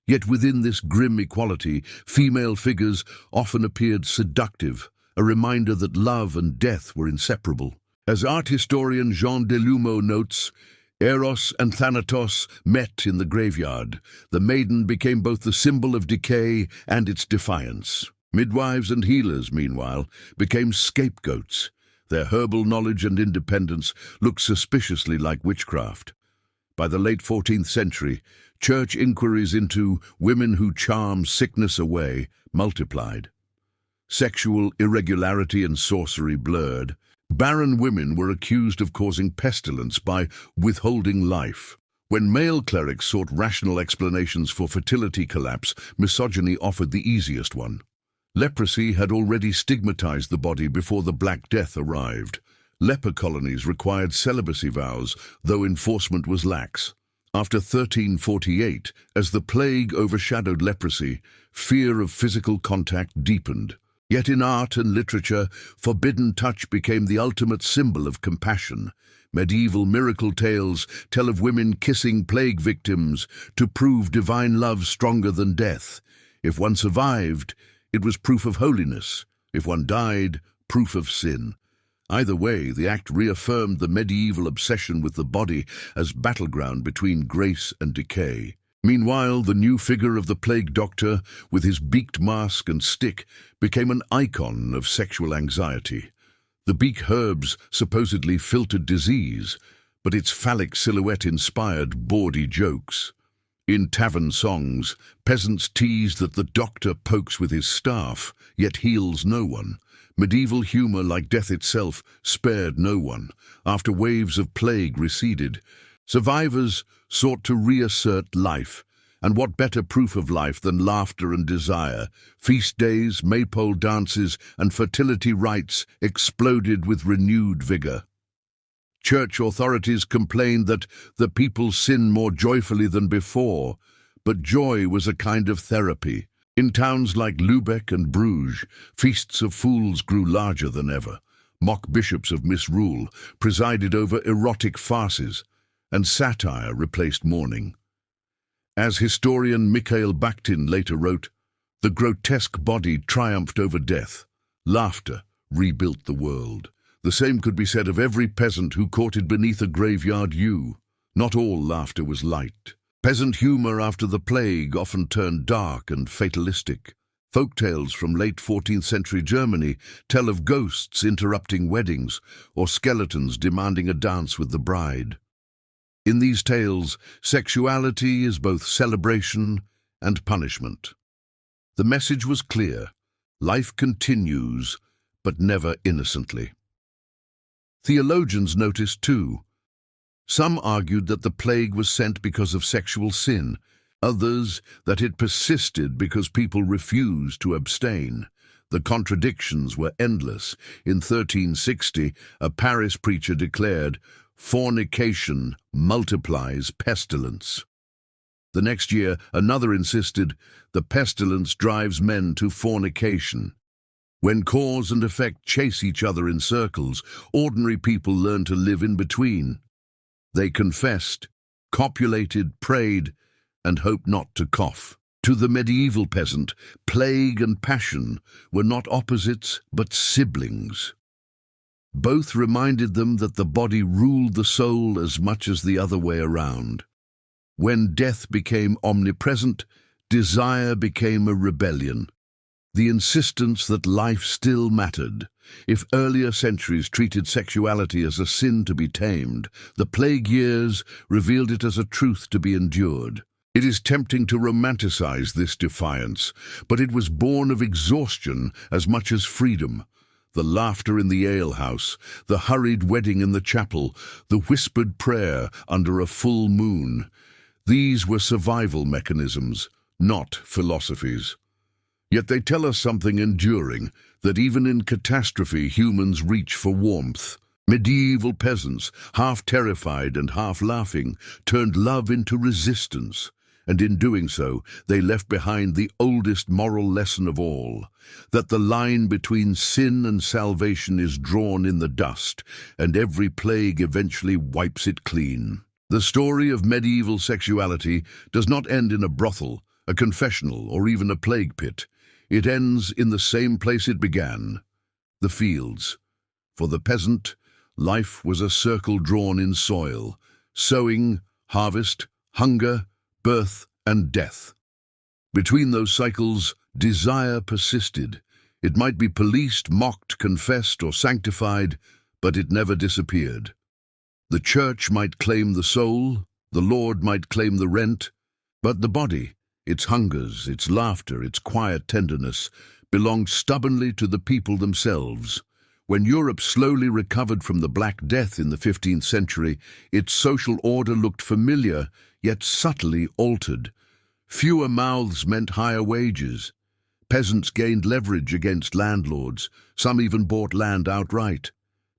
Yet within this grim equality, female figures often appeared seductive, a reminder that love and death were inseparable. As art historian Jean Delumeau notes, Eros and Thanatos met in the graveyard. The maiden became both the symbol of decay and its defiance. Midwives and healers, meanwhile, became scapegoats. Their herbal knowledge and independence looked suspiciously like witchcraft. By the late 14th century, church inquiries into women who charm sickness away multiplied. Sexual irregularity and sorcery blurred. Barren women were accused of causing pestilence by withholding life. When male clerics sought rational explanations for fertility collapse, misogyny offered the easiest one. Leprosy had already stigmatized the body before the Black Death arrived. Leper colonies required celibacy vows, though enforcement was lax. After 1348, as the plague overshadowed leprosy, fear of physical contact deepened. Yet in art and literature, forbidden touch became the ultimate symbol of compassion. Medieval miracle tales tell of women kissing plague victims to prove divine love stronger than death. If one survived, it was proof of holiness. If one died, proof of sin. Either way, the act reaffirmed the medieval obsession with the body as battleground between grace and decay. Meanwhile, the new figure of the plague doctor, with his beaked mask and stick, became an icon of sexual anxiety. The beak herbs supposedly filtered disease, but its phallic silhouette inspired bawdy jokes. In tavern songs, peasants teased that the doctor pokes with his staff, yet heals no one. Medieval humor, like death itself, spared no one. After waves of plague receded, survivors sought to reassert life, And what better proof of life than laughter and desire? Feast days, maypole dances, and fertility rites exploded with renewed vigor. Church authorities complained that the people sinned more joyfully than before, but joy was a kind of therapy. In towns like Lübeck and Bruges, feasts of fools grew larger than ever. Mock bishops of misrule presided over erotic farces, and satire replaced mourning. As historian Mikhail Bakhtin later wrote, the grotesque body triumphed over death. Laughter rebuilt the world. The same could be said of every peasant who courted beneath a graveyard yew. Not all laughter was light. Peasant humor after the plague often turned dark and fatalistic. Folktales from late 14th century Germany tell of ghosts interrupting weddings or skeletons demanding a dance with the bride. In these tales, sexuality is both celebration and punishment. The message was clear: life continues, but never innocently. Theologians noticed too. Some argued that the plague was sent because of sexual sin, others that it persisted because people refused to abstain. The contradictions were endless. In 1360, a Paris preacher declared, "Fornication multiplies pestilence." The next year, another insisted, "The pestilence drives men to fornication." When cause and effect chase each other in circles, ordinary people learn to live in between. They confessed, copulated, prayed, and hoped not to cough. To the medieval peasant, plague and passion were not opposites but siblings. Both reminded them that the body ruled the soul as much as the other way around. When death became omnipresent, desire became a rebellion. The insistence that life still mattered. If earlier centuries treated sexuality as a sin to be tamed, the plague years revealed it as a truth to be endured. It is tempting to romanticize this defiance, but it was born of exhaustion as much as freedom. The laughter in the alehouse, the hurried wedding in the chapel, the whispered prayer under a full moon. These were survival mechanisms, not philosophies. Yet they tell us something enduring, that even in catastrophe humans reach for warmth. Medieval peasants, half terrified and half laughing, turned love into resistance, and in doing so they left behind the oldest moral lesson of all, that the line between sin and salvation is drawn in the dust, and every plague eventually wipes it clean. The story of medieval sexuality does not end in a brothel, a confessional, or even a plague pit. It ends in the same place it began, the fields. For the peasant, life was a circle drawn in soil, sowing, harvest, hunger, birth, and death. Between those cycles, desire persisted. It might be policed, mocked, confessed, or sanctified, but it never disappeared. The church might claim the soul, the Lord might claim the rent, but the body, its hungers, its laughter, its quiet tenderness, belonged stubbornly to the people themselves. When Europe slowly recovered from the Black Death in the 15th century, its social order looked familiar, yet subtly altered. Fewer mouths meant higher wages. Peasants gained leverage against landlords. Some even bought land outright.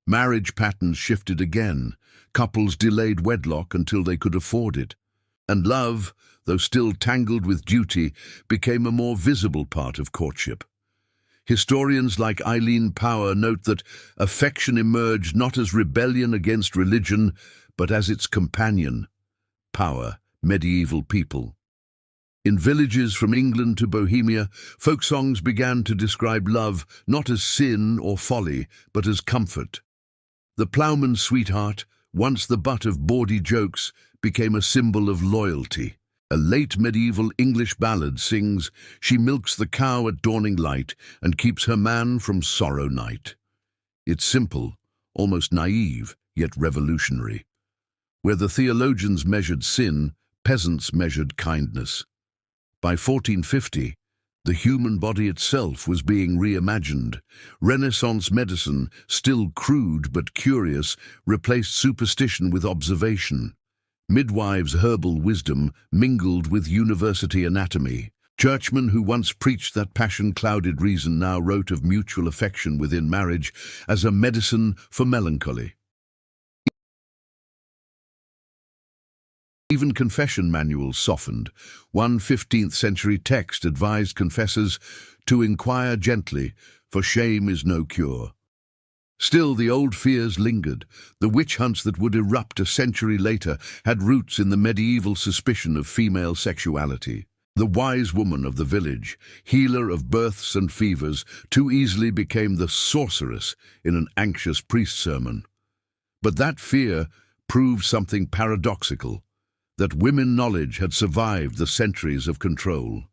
Marriage patterns shifted again. Couples delayed wedlock until they could afford it. And love, though still tangled with duty, became a more visible part of courtship. Historians like Eileen Power note that affection emerged not as rebellion against religion, but as its companion. Power, medieval people. In villages from England to Bohemia, folk songs began to describe love not as sin or folly, but as comfort. The ploughman's sweetheart, once the butt of bawdy jokes, became a symbol of loyalty. A late medieval English ballad sings, "She milks the cow at dawning light and keeps her man from sorrow night." It's simple, almost naive, yet revolutionary. Where the theologians measured sin, peasants measured kindness. By 1450, the human body itself was being reimagined. Renaissance medicine, still crude but curious, replaced superstition with observation. Midwives' herbal wisdom mingled with university anatomy. Churchmen who once preached that passion-clouded reason now wrote of mutual affection within marriage as a medicine for melancholy. Even confession manuals softened. One 15th-century text advised confessors to inquire gently, for shame is no cure. Still, the old fears lingered. The witch hunts that would erupt a century later had roots in the medieval suspicion of female sexuality. The wise woman of the village, healer of births and fevers, too easily became the sorceress in an anxious priest sermon. But that fear proved something paradoxical, that women knowledge had survived the centuries of control.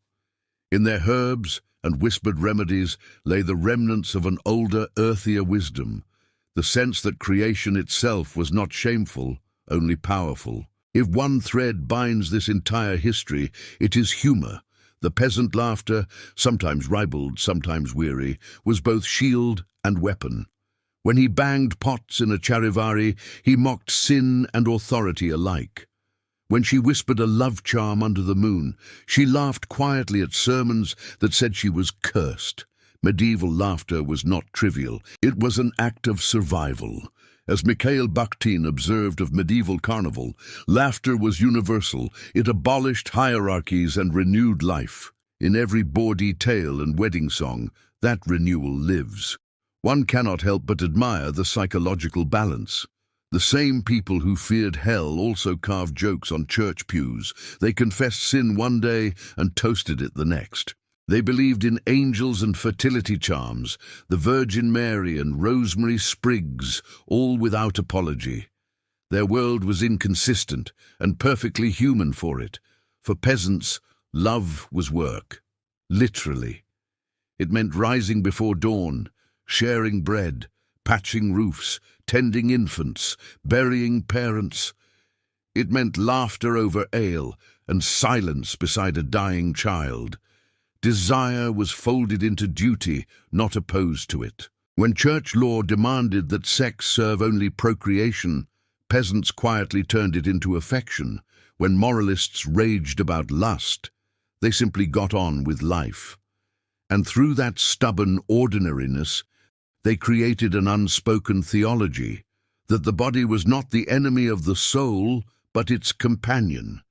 In their herbs and whispered remedies lay the remnants of an older, earthier wisdom, the sense that creation itself was not shameful, only powerful. If one thread binds this entire history, it is humor. The peasant laughter, sometimes ribald, sometimes weary, was both shield and weapon. When he banged pots in a charivari, he mocked sin and authority alike. When she whispered a love charm under the moon, she laughed quietly at sermons that said she was cursed. Medieval laughter was not trivial. It was an act of survival. As Mikhail Bakhtin observed of medieval carnival, laughter was universal. It abolished hierarchies and renewed life. In every bawdy tale and wedding song, that renewal lives. One cannot help but admire the psychological balance. The same people who feared hell also carved jokes on church pews. They confessed sin one day and toasted it the next. They believed in angels and fertility charms, the Virgin Mary and rosemary sprigs, all without apology. Their world was inconsistent and perfectly human for it. For peasants, love was work. Literally. It meant rising before dawn, sharing bread, patching roofs, tending infants, burying parents. It meant laughter over ale and silence beside a dying child. Desire was folded into duty, not opposed to it. When church law demanded that sex serve only procreation, peasants quietly turned it into affection. When moralists raged about lust, they simply got on with life. And through that stubborn ordinariness, they created an unspoken theology, that the body was not the enemy of the soul, but its companion.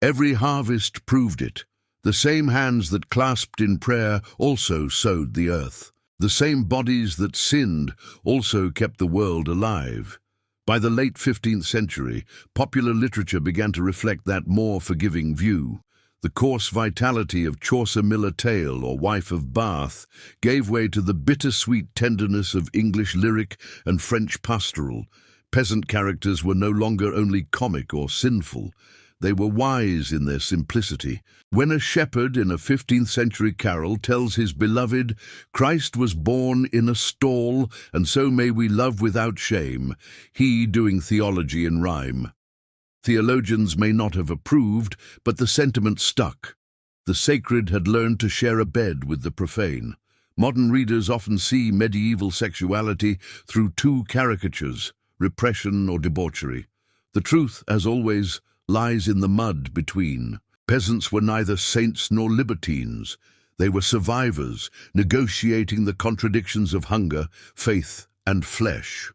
Every harvest proved it. The same hands that clasped in prayer also sowed the earth. The same bodies that sinned also kept the world alive. By the late 15th century, popular literature began to reflect that more forgiving view. The coarse vitality of Chaucer Miller Tale or Wife of Bath gave way to the bittersweet tenderness of English lyric and French pastoral. Peasant characters were no longer only comic or sinful. They were wise in their simplicity. When a shepherd in a 15th century carol tells his beloved, "Christ was born in a stall, and so may we love without shame," he doing theology in rhyme. Theologians may not have approved, but the sentiment stuck. The sacred had learned to share a bed with the profane. Modern readers often see medieval sexuality through two caricatures, repression or debauchery. The truth, as always, lies in the mud between. Peasants were neither saints nor libertines. They were survivors, negotiating the contradictions of hunger, faith, and flesh.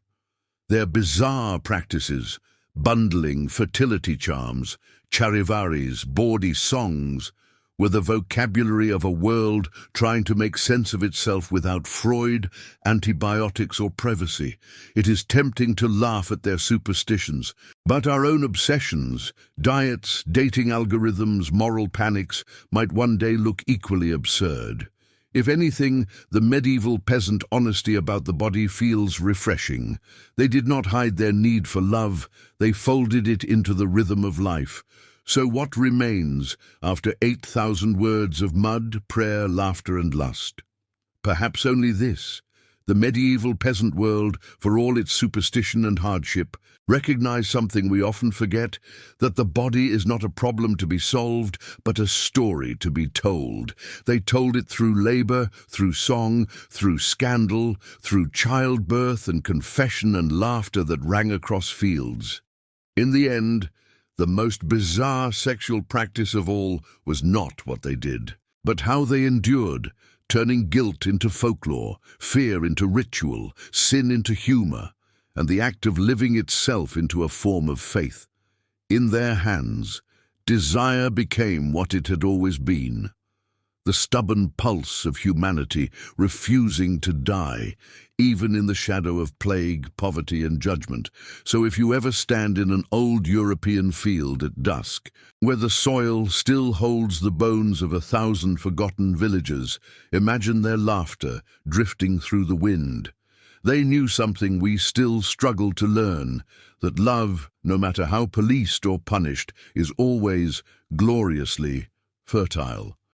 Their bizarre practices, bundling, fertility charms, charivaris, bawdy songs, were the vocabulary of a world trying to make sense of itself without Freud, antibiotics, or privacy. It is tempting to laugh at their superstitions, but our own obsessions, diets, dating algorithms, moral panics, might one day look equally absurd. If anything, the medieval peasant honesty about the body feels refreshing. They did not hide their need for love, they folded it into the rhythm of life. So what remains after 8,000 words of mud, prayer, laughter, and lust? Perhaps only this: the medieval peasant world, for all its superstition and hardship, recognized something we often forget, that the body is not a problem to be solved, but a story to be told. They told it through labor, through song, through scandal, through childbirth and confession and laughter that rang across fields. In the end, The most bizarre sexual practice of all was not what they did, but how they endured, turning guilt into folklore, fear into ritual, sin into humor, and the act of living itself into a form of faith. In their hands, desire became what it had always been, the stubborn pulse of humanity refusing to die, even in the shadow of plague, poverty, and judgment. So if you ever stand in an old European field at dusk, where the soil still holds the bones of 1,000 forgotten villagers, imagine their laughter drifting through the wind. They knew something we still struggle to learn, that love, no matter how policed or punished, is always gloriously fertile.